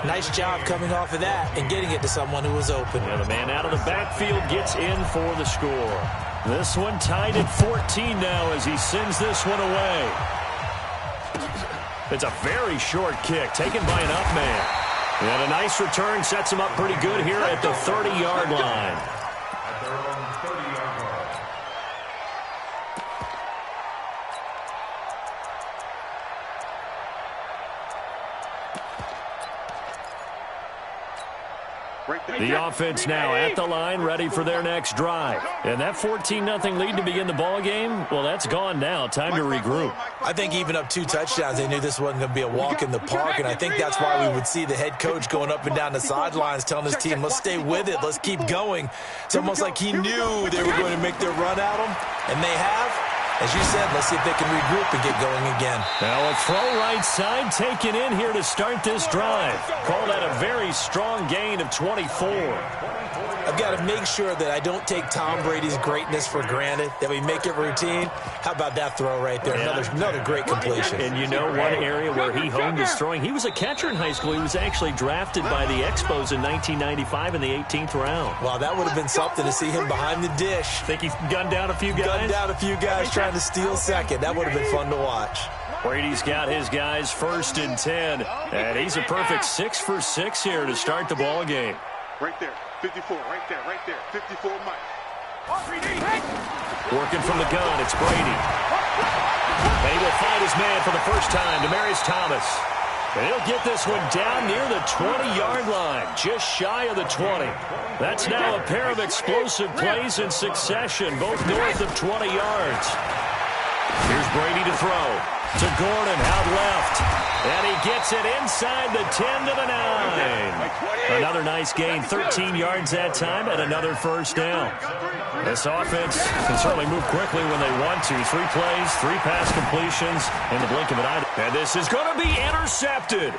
Nice job coming off of that and getting it to someone who was open. Yeah, the man out of the backfield gets in for the score. This one tied at 14 now as he sends this one away. It's a very short kick taken by an up man. And a nice return sets him up pretty good here at the 30-yard line. At their own 30-yard line. The offense now at the line, ready for their next drive. And that 14-0 lead to begin the ball game, well, that's gone now. Time to regroup. I think even up 2 touchdowns, they knew this wasn't going to be a walk in the park, and I think that's why we would see the head coach going up and down the sidelines telling his team, let's stay with it, let's keep going. It's almost like he knew they were going to make their run at him, and they have. As you said, let's see if they can regroup and get going again. Now a throw right side taken in here to start this drive. Call that a very strong gain of 24. I've got to make sure that I don't take Tom Brady's greatness for granted, that we make it routine. How about that throw right there? Yeah. Another great completion. And you know one area where he honed his throwing? He was a catcher in high school. He was actually drafted by the Expos in 1995 in the 18th round. Well, that would have been something to see him behind the dish. Think he's gunned down a few guys? Gunned down a few guys trying to steal second. That would have been fun to watch. Brady's got his guys 1st and 10. And he's a perfect 6 for 6 here to start the ball game. Right there, 54, right there, 54 Mike. Working from the gun, it's Brady. And he will find his man for the first time, Demaryius Thomas. And he'll get this one down near the 20-yard line, just shy of the 20. That's now a pair of explosive plays in succession, both north of 20 yards. Here's Brady to throw. To Gordon, out left. And he gets it inside the 10 to the 9. Another nice gain, 13 yards that time, and another first down. This offense can certainly move quickly when they want to. 3 plays, 3 pass completions in the blink of an eye. And this is going to be intercepted.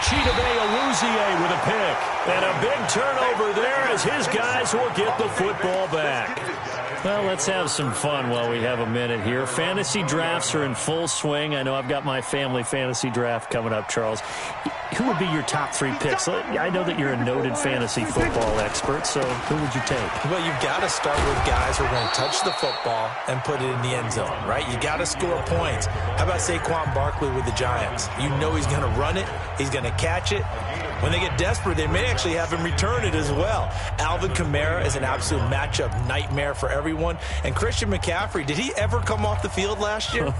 Chidobe Awuzie with a pick. And a big turnover there as his guys will get the football back. Well, let's have some fun while we have a minute here. Fantasy drafts are in full swing. I know I've got my family fantasy draft coming up, Charles. Who would be your top 3 picks? I know that you're a noted fantasy football expert, so who would you take? Well, you've got to start with guys who are going to touch the football and put it in the end zone, right? You got to score points. How about Saquon Barkley with the Giants? You know he's going to run it. He's going to catch it. When they get desperate, they may actually have him return it as well. Alvin Kamara is an absolute matchup nightmare for everyone. And Christian McCaffrey, did he ever come off the field last year?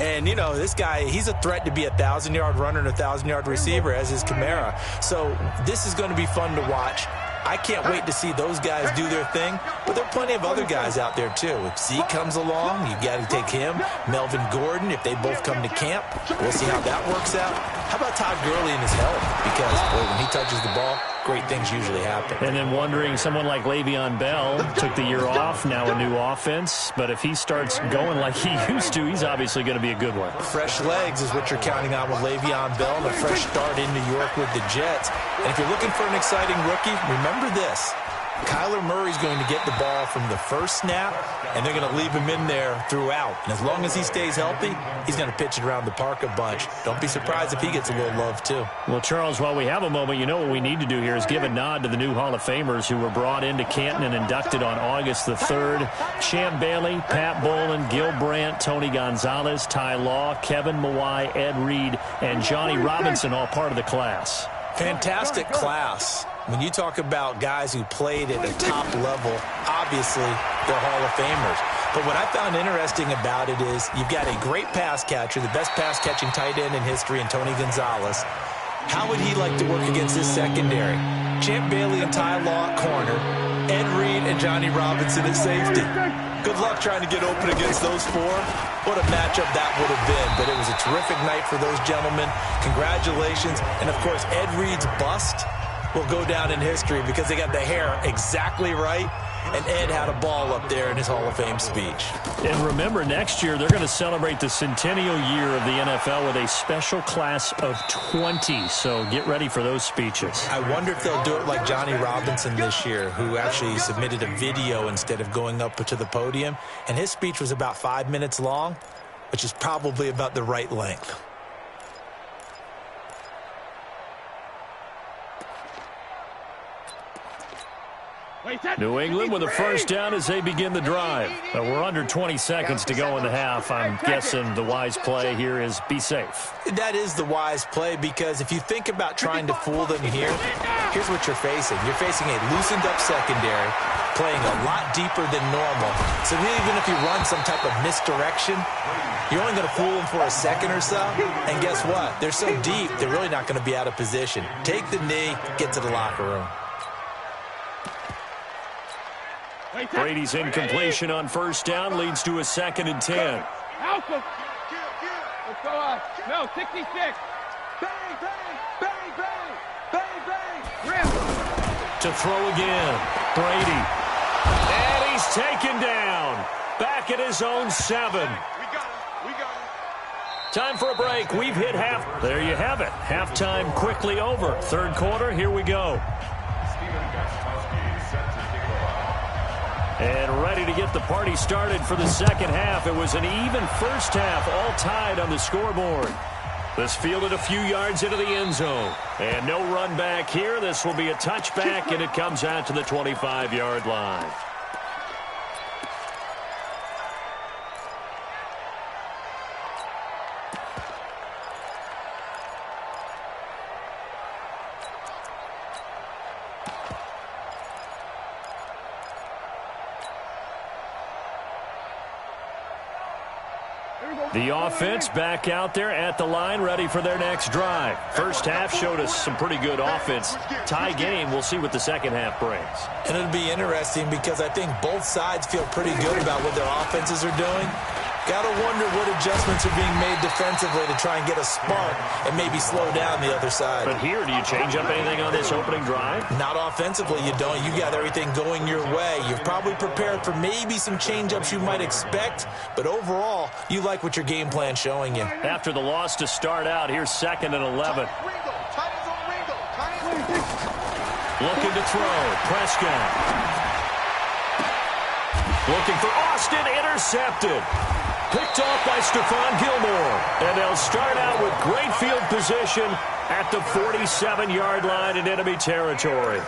And, you know, this guy, he's a threat to be a 1,000-yard runner and a 1,000-yard receiver, as is Kamara. So this is going to be fun to watch. I can't wait to see those guys do their thing, but there are plenty of other guys out there, too. If Zeke comes along, you got to take him. Melvin Gordon, if they both come to camp, we'll see how that works out. How about Todd Gurley and his health? Because, boy, when he touches the ball, great things usually happen. And then wondering, someone like Le'Veon Bell took the year off, now a new offense. But if he starts going like he used to, he's obviously going to be a good one. Fresh legs is what you're counting on with Le'Veon Bell and a fresh start in New York with the Jets. And if you're looking for an exciting rookie, remember this. Kyler Murray's going to get the ball from the first snap, and they're going to leave him in there throughout. And as long as he stays healthy, he's going to pitch it around the park a bunch. Don't be surprised if he gets a little love, too. Well, Charles, while we have a moment, you know what we need to do here is give a nod to the new Hall of Famers who were brought into Canton and inducted on August the 3rd. Champ Bailey, Pat Bowlen, Gil Brandt, Tony Gonzalez, Ty Law, Kevin Mawai, Ed Reed, and Johnny Robinson, all part of the class. Fantastic class. When you talk about guys who played at a top level, obviously they're Hall of Famers. But what I found interesting about it is you've got a great pass catcher, the best pass-catching tight end in history, in Tony Gonzalez. How would he like to work against his secondary? Champ Bailey and Ty Law at corner, Ed Reed and Johnny Robinson at safety. Good luck trying to get open against those 4. What a matchup that would have been. But it was a terrific night for those gentlemen. Congratulations. And, of course, Ed Reed's bust will go down in history because they got the hair exactly right. And Ed had a ball up there in his Hall of Fame speech. And remember, next year they're going to celebrate the centennial year of the NFL with a special class of 20. So get ready for those speeches. I wonder if they'll do it like Johnny Robinson this year, who actually submitted a video instead of going up to the podium. And his speech was about 5 minutes long, which is probably about the right length. New England with a first down as they begin the drive. We're under 20 seconds to go in the half. I'm guessing the wise play here is be safe. That is the wise play, because if you think about trying to fool them here, here's what you're facing. You're facing a loosened up secondary, playing a lot deeper than normal. So even if you run some type of misdirection, you're only going to fool them for a second or so. And guess what? They're so deep, they're really not going to be out of position. Take the knee, get to the locker room. Brady's incompletion on first down leads to a 2nd and 10. Alpha. Let's go. No, 66. Bang, bang, bang, bang, bang, bang. Rim. To throw again. Brady. And he's taken down. Back at his own 7. We got him. We got him. Time for a break. We've hit half. There you have it. Halftime quickly over. Third quarter, here we go. And ready to get the party started for the second half. It was an even first half, all tied on the scoreboard. This fielded a few yards into the end zone. And no run back here. This will be a touchback, and it comes out to the 25-yard line. The offense back out there at the line, ready for their next drive. First half showed us some pretty good offense. Tie game, we'll see what the second half brings. And it'll be interesting because I think both sides feel pretty good about what their offenses are doing. Got to wonder what adjustments are being made defensively to try and get a spark and maybe slow down the other side. But here, do you change up anything on this opening drive? Not offensively, you don't. You got everything going your way. You've probably prepared for maybe some change-ups you might expect, but overall, you like what your game plan's showing you. After the loss to start out, here's 2nd and 11. Looking to throw. Prescott. Looking for Austin. Intercepted. Picked off by Stephon Gilmore. And they'll start out with great field position at the 47-yard line in enemy territory.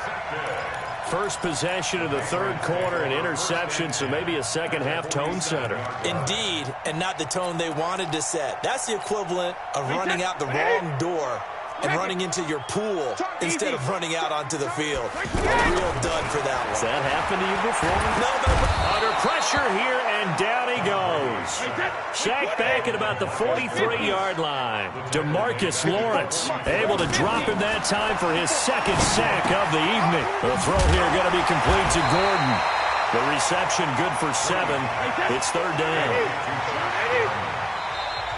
First possession of the third quarter, an interception, so maybe a second-half tone setter. Indeed, and not the tone they wanted to set. That's the equivalent of running out the wrong door and running into your pool instead of running out onto the field. A real dud for that one. Has that happened to you before? No, but under pressure here, and down he goes. Sacked back at about the 43-yard line. DeMarcus Lawrence able to drop him that time for his second sack of the evening. The throw here going to be complete to Gordon. The reception good for 7. It's third down.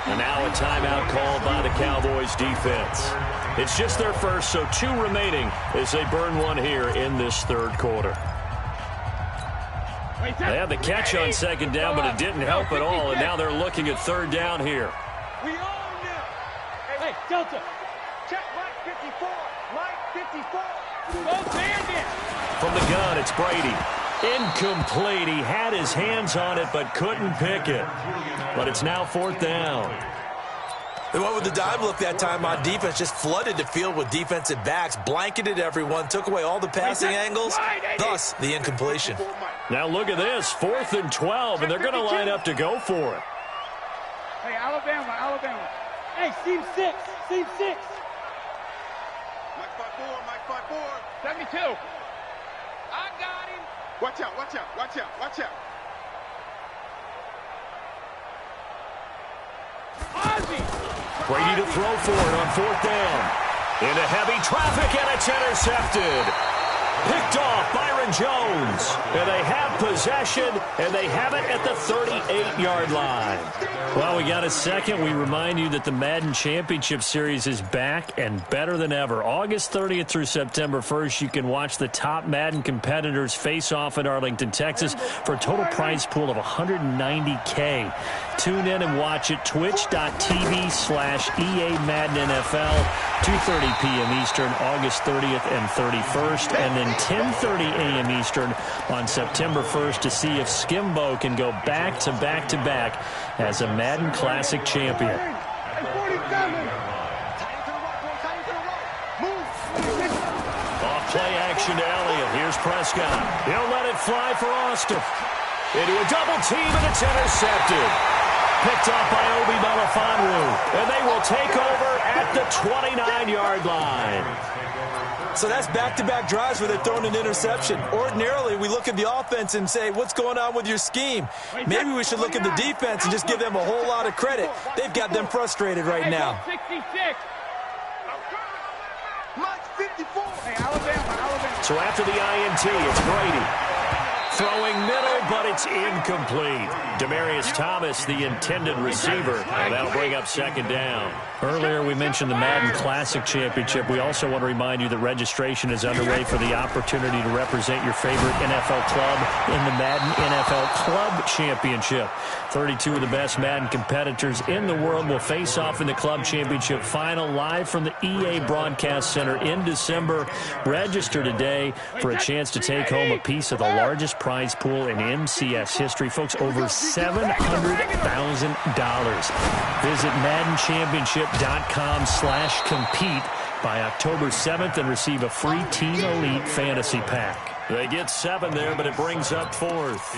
And now a timeout called by the Cowboys defense. It's just their first, so 2 remaining as they burn one here in this third quarter. They had the catch on second down, but it didn't help at all, and now they're looking at third down here. We own them. Hey, Delta. Check Mike 54. Mike 54. Go Bandit. From the gun, it's Brady. Incomplete. He had his hands on it, but couldn't pick it. But it's now 4th down. They went with the dime look that time on defense, just flooded the field with defensive backs, blanketed everyone, took away all the passing angles, thus the incompletion. Now look at this, 4th and 12, and they're going to line up to go for it. Hey, Alabama. Hey, seam 6. Mike 5-4. 72. I got him. Watch out. Ozzy. Brady to throw for it on 4th down. Into heavy traffic, and it's intercepted. Picked off Byron Jones. And they have possession, and they have it at the 38-yard line. Well, we got a second. We remind you that the Madden Championship Series is back and better than ever. August 30th through September 1st, you can watch the top Madden competitors face off in Arlington, Texas for a total prize pool of $190K. Tune in and watch it. Twitch.tv/EA Madden NFL, 2:30 p.m. Eastern, August 30th and 31st, and then 10:30 a.m. Eastern on September 1st to see if Skimbo can go back-to-back-to-back as a Madden Classic champion. Off play action to Elliott. Here's Prescott. He'll let it fly for Austin. Into a double team, and it's intercepted. Picked off by Obi Melifonwu, and they will take over at the 29-yard line. So that's back-to-back drives where they're throwing an interception. Ordinarily, we look at the offense and say, what's going on with your scheme? Maybe we should look at the defense and just give them a whole lot of credit. They've got them frustrated right now. 66. Mike 54. Hey, Alabama. So after the INT, it's Brady. Throwing middle, but it's incomplete. Demaryius Thomas, the intended receiver, and that'll bring up second down. Earlier, we mentioned the Madden Classic Championship. We also want to remind you that registration is underway for the opportunity to represent your favorite NFL club in the Madden NFL Club Championship. 32 of the best Madden competitors in the world will face off in the Club Championship final live from the EA Broadcast Center in December. Register today for a chance to take home a piece of the largest prize pool in MCS history. Folks, over $700,000. Visit MaddenChampionship.com/compete by October 7th and receive a free Team Elite Fantasy Pack. They get 7 there, but it brings up 4th.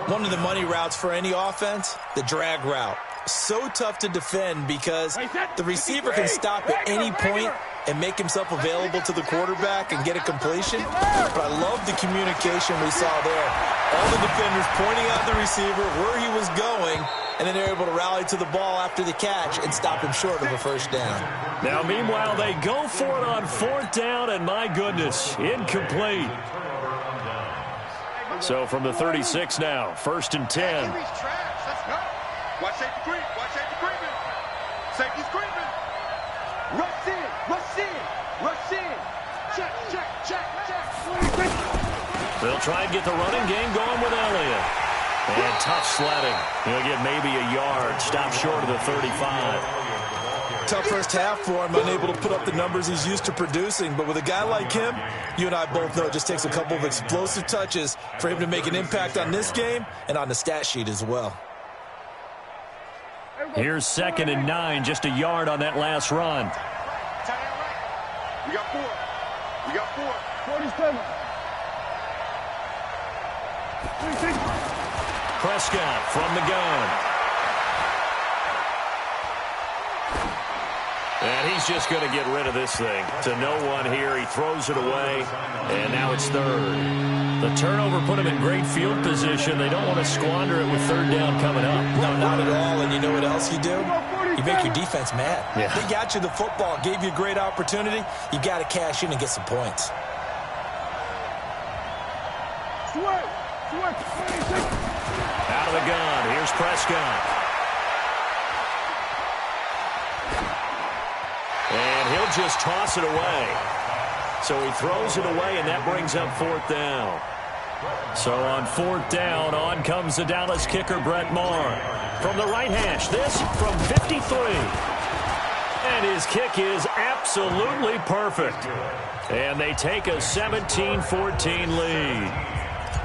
One of the money routes for any offense, the drag route. So tough to defend because the receiver can stop at any point and make himself available to the quarterback and get a completion. But I love the communication we saw there. All the defenders pointing out the receiver, where he was going, and then they're able to rally to the ball after the catch and stop him short of a first down. Now, meanwhile, they go for it on 4th down, and my goodness, incomplete. So from the 36 now, 1st and 10. Let's go. Watch safety creep. Watch safety creeping. Safety's creeping. Rush in. Rush in. Rush in. Check, check, check, check. They'll try and get the running game going with Elliott. And tough sledding. He'll get maybe a yard. Stop short of the 35. Tough first half for him, unable to put up the numbers he's used to producing. But with a guy like him, you and I both know it just takes a couple of explosive touches for him to make an impact on this game and on the stat sheet as well. Here's 2nd and 9, just a yard on that last run. We got 4. We got 4. 47. Prescott from the gun. And he's just going to get rid of this thing. To no one here. He throws it away. And now it's 3rd. The turnover put him in great field position. They don't want to squander it with 3rd down coming up. No, not at all. And you know what else you do? You make your defense mad. Yeah. They got you the football, gave you a great opportunity. You got to cash in and get some points. Out of the gun. Here's Prescott. And he'll just toss it away. So he throws it away, and that brings up 4th down. So on 4th down, on comes the Dallas kicker, Brett Maher. From the right hash, this from 53. And his kick is absolutely perfect. And they take a 17-14 lead.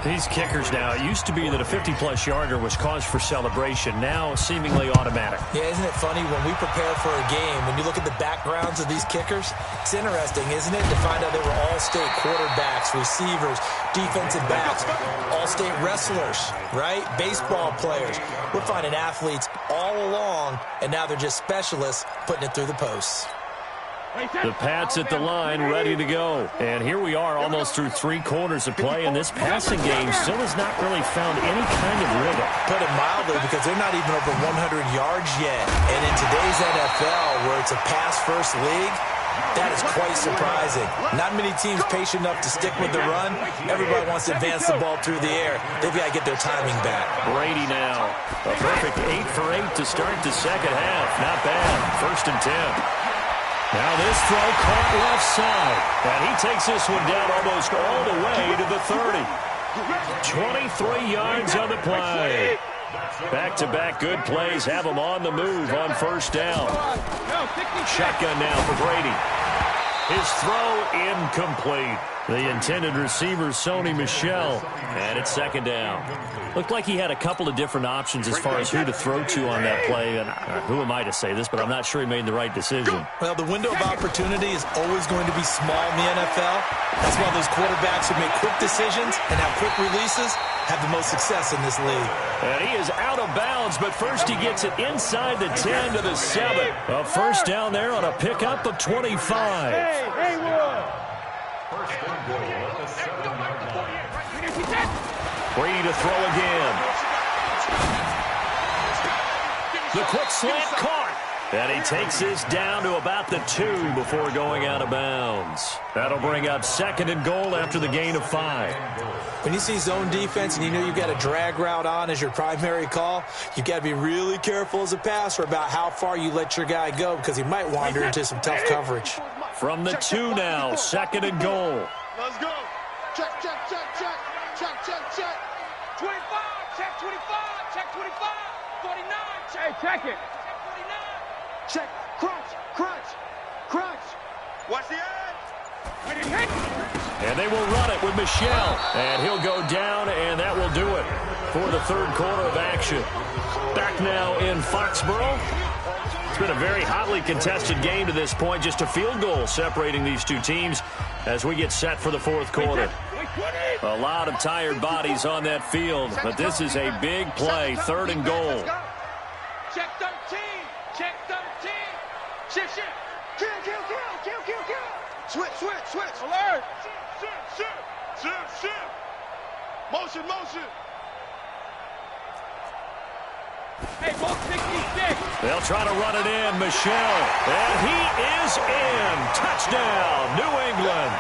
These kickers now, it used to be that a 50-plus yarder was cause for celebration. Now seemingly automatic. Yeah, isn't it funny when we prepare for a game, when you look at the backgrounds of these kickers, it's interesting, isn't it, to find out they were all-state quarterbacks, receivers, defensive backs, all-state wrestlers, right? Baseball players. We're finding athletes all along, and now they're just specialists putting it through the posts. The Pats at the line, ready to go. And here we are almost through 3 quarters of play, and this passing game still has not really found any kind of rhythm. Put it mildly, because they're not even over 100 yards yet. And in today's NFL, where it's a pass-first league, that is quite surprising. Not many teams patient enough to stick with the run. Everybody wants to advance the ball through the air. They've got to get their timing back. Brady now. A perfect 8 for 8 to start the second half. Not bad. 1st and 10. Now this throw caught left side. And he takes this one down almost all the way to the 30. 23 yards on the play. Back-to-back good plays have him on the move on 1st down. Shotgun now for Brady. His throw incomplete. The intended receiver, Sony Michel. And it's 2nd down. Looked like he had a couple of different options as far as who to throw to on that play. And who am I to say this, but I'm not sure he made the right decision. Well, the window of opportunity is always going to be small in the NFL. That's why those quarterbacks who make quick decisions and have quick releases have the most success in this league. And he is out of bounds, but first he gets it inside the 10 to the 7. A 1st down there on a pickup of 25. Brady to throw again. The quick slant caught. And he takes this down to about the 2 before going out of bounds. That'll bring up 2nd and goal after the gain of 5. When you see zone defense and you know you've got a drag route on as your primary call, you've got to be really careful as a passer about how far you let your guy go, because he might wander into some tough coverage. From the 2 now, 2nd and goal. Let's go. Check, check, check, check. Check, check, check. 25. Check 25. Check 25. 49. Check. Hey, check it. Check 49. Check. Crunch. Crunch. Crunch. Watch the edge. And they will run it with Michel. And he'll go down, and that will do it for the 3rd quarter of action. Back now in Foxborough. It's been a very hotly contested game to this point. Just a field goal separating these two teams as we get set for the 4th quarter. A lot of tired bodies on that field, but this is a big play. 3rd and goal. Check 13. Check 13. Shift, shift. Kill, kill, kill, kill, kill, kill. Switch, switch, switch. Alert. Shift, shift, shift, shift. Motion, motion. Hey, ball 66. They'll try to run it in. Michelle. And he is in. Touchdown, New England.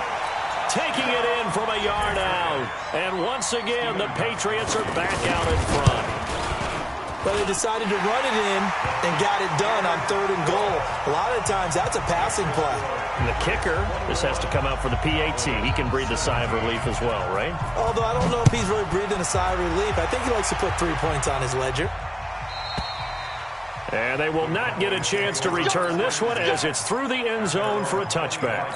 Taking it in from a yard out. And once again, the Patriots are back out in front. But they decided to run it in and got it done on 3rd and goal. A lot of times, that's a passing play. And the kicker, this has to come out for the PAT. He can breathe a sigh of relief as well, right? Although I don't know if he's really breathing a sigh of relief. I think he likes to put 3 points on his ledger. And they will not get a chance to return this one as it's through the end zone for a touchback.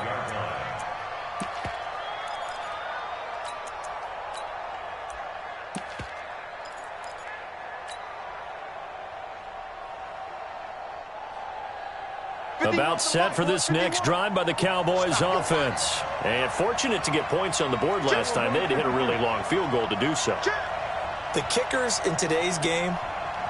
About set for this next drive by the Cowboys offense. And fortunate to get points on the board last time. They had to hit a really long field goal to do so. The kickers in today's game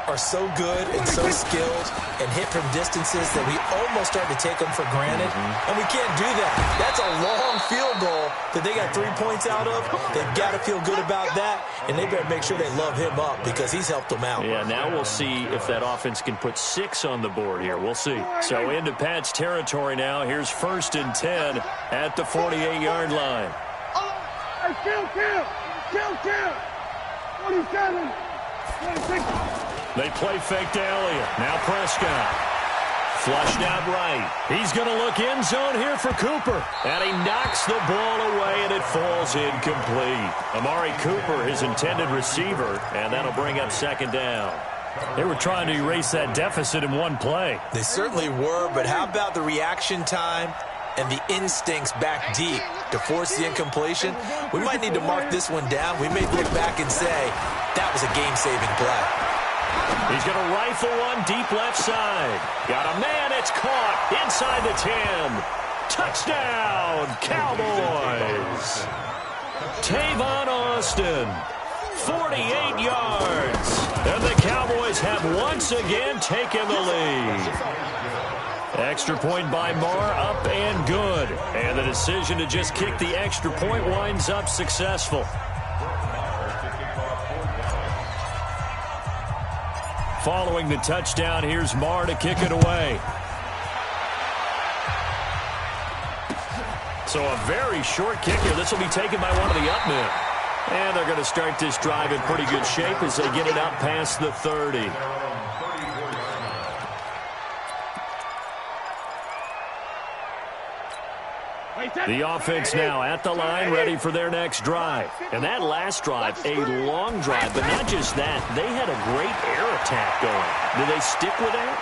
are so good and so skilled and hit from distances that we almost start to take them for granted. And we can't do that. That's a long field goal that they got 3 points out of. They've got to feel good about that, and they better make sure they love him up because he's helped them out. Yeah, now we'll see if that offense can put 6 on the board here. We'll see. So into Pat's territory now. Here's 1st and 10 at the 48-yard line. Hey, kill. 27. 26. They play fake to Elliott. Now Prescott. Flushed out right. He's going to look end zone here for Cooper. And he knocks the ball away, and it falls incomplete. Amari Cooper, his intended receiver, and that'll bring up 2nd down. They were trying to erase that deficit in one play. They certainly were, but how about the reaction time and the instincts back deep to force the incompletion? We might need to mark this one down. We may look back and say, that was a game-saving play. He's going to rifle one deep left side. Got a man. It's caught inside the 10. Touchdown, Cowboys. Tavon Austin, 48 yards. And the Cowboys have once again taken the lead. Extra point by Marr, up and good. And the decision to just kick the extra point winds up successful. Following the touchdown, here's Marr to kick it away. So a very short kick here. This will be taken by one of the up men. And they're going to start this drive in pretty good shape as they get it up past the 30. The offense now at the line, ready for their next drive. And that last drive, a long drive, but not just that. They had a great air attack going. Do they stick with that?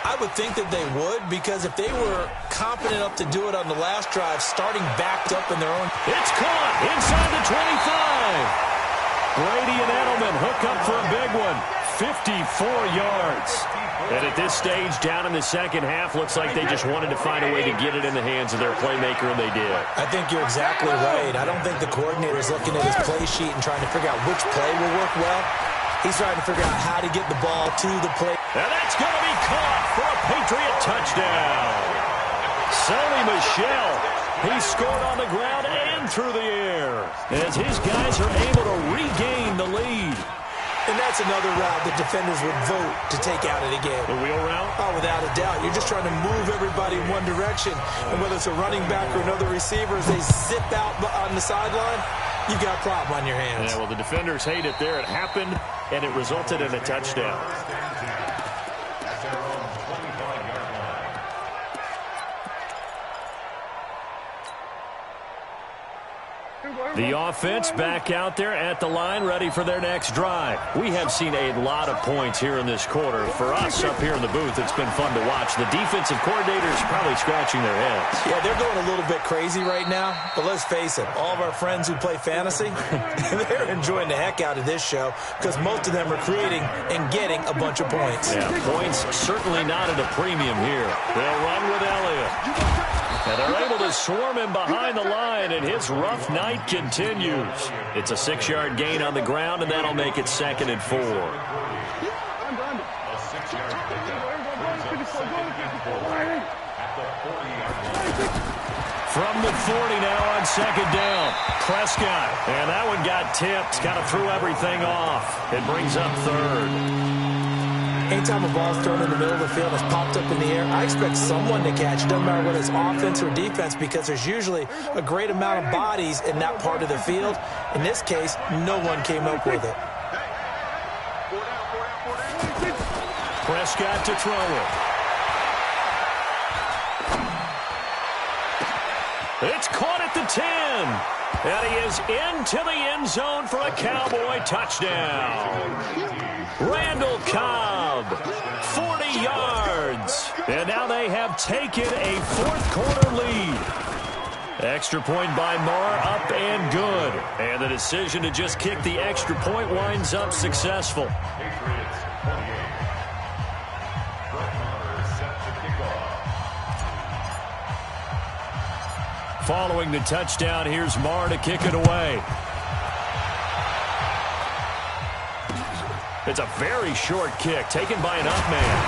I would think that they would, because if they were confident enough to do it on the last drive, starting backed up in their own... It's caught inside the 25. Brady and Edelman hook up for a big one. 54 yards. And at this stage, down in the second half, looks like they just wanted to find a way to get it in the hands of their playmaker, and they did. I think you're exactly right. I don't think the coordinator is looking at his play sheet and trying to figure out which play will work well. He's trying to figure out how to get the ball to the play. And that's going to be caught for a Patriot touchdown. Sonny Michel, he scored on the ground and through the air as his guys are able to regain the lead. And that's another route that defenders would vote to take out of the game. The wheel route? Oh, without a doubt. You're just trying to move everybody in one direction. And whether it's a running back or another receiver, as they zip out on the sideline, you've got a problem on your hands. Yeah, well, the defenders hate it there. It happened, and it resulted in a touchdown. The offense back out there at the line, ready for their next drive. We have seen a lot of points here in this quarter. For us up here in the booth, it's been fun to watch. The defensive coordinators probably scratching their heads. Yeah, they're going a little bit crazy right now. But let's face it, all of our friends who play fantasy, they're enjoying the heck out of this show because most of them are creating and getting a bunch of points. Yeah, points certainly not at a premium here. They'll run with Elliott. And they're able to swarm him behind the line, and his rough night continues. It's a 6-yard gain on the ground, and that'll make it 2nd and 4. A 6-yard pickup brings up 2nd and 4 at the 40-yard line. From the 40 now on second down. Prescott. And that one got tipped. Kind of threw everything off. It brings up third. Anytime a ball's thrown in the middle of the field and it's popped up in the air, I expect someone to catch. It doesn't matter whether it's offense or defense because there's usually a great amount of bodies in that part of the field. In this case, no one came up with it. Prescott to throw it. It's caught at the 10. And he is into the end zone for a Cowboy touchdown. Randall Cobb, 40 yards. And now they have taken a fourth-quarter lead. Extra point by Marr, up and good. And the decision to just kick the extra point winds up successful. Patriots 28. Brett Maher set to kick off. Following the touchdown, here's Marr to kick it away. It's a very short kick taken by an up man.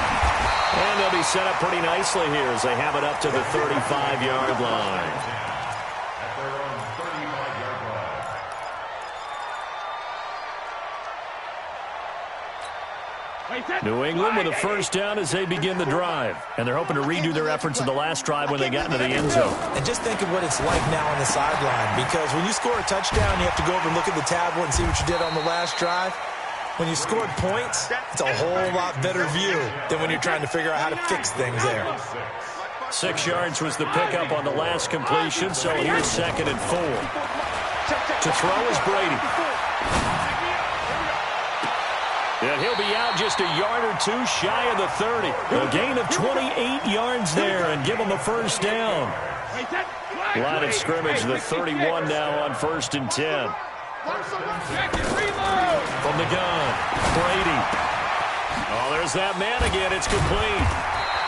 And they'll be set up pretty nicely here as they have it up to the 35-yard line. At their own 35-yard line. New England with a first down as they begin the drive. And they're hoping to redo their efforts in the last drive when they got into the end zone. And just think of what it's like now on the sideline, because when you score a touchdown, you have to go over and look at the tablet and see what you did on the last drive. When you scored points, it's a whole lot better view than when you're trying to figure out how to fix things there. 6 yards was the pickup on the last completion, so here's second and 4. To throw is Brady. And he'll be out just a yard or two shy of the 30. A gain of 28 yards there and give him a first down. Line of scrimmage, the 31 now on 1st and 10. From the gun, Brady. Oh, there's that man again. It's complete.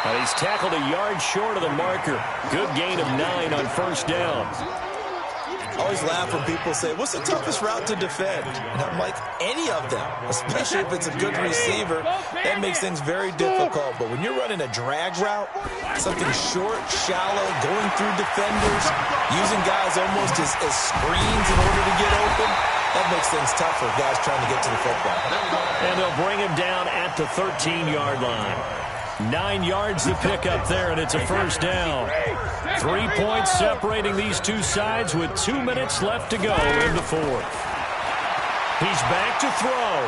And he's tackled a yard short of the marker. Good gain of 9 on first down. I always laugh when people say, what's the toughest route to defend? And I'm like, any of them, especially if it's a good receiver. That makes things very difficult. But when you're running a drag route, something short, shallow, going through defenders, using guys almost as screens in order to get open, that makes things tough for guys trying to get to the football. And they'll bring him down at the 13-yard line. 9 yards to pick up there, and it's a first down. 3 points separating these two sides with 2 minutes left to go in the fourth. He's back to throw.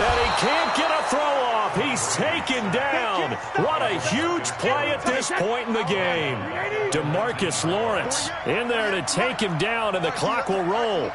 And he can't get a throw off. He's taken down. What a huge play at this point in the game. DeMarcus Lawrence in there to take him down, and the clock will roll.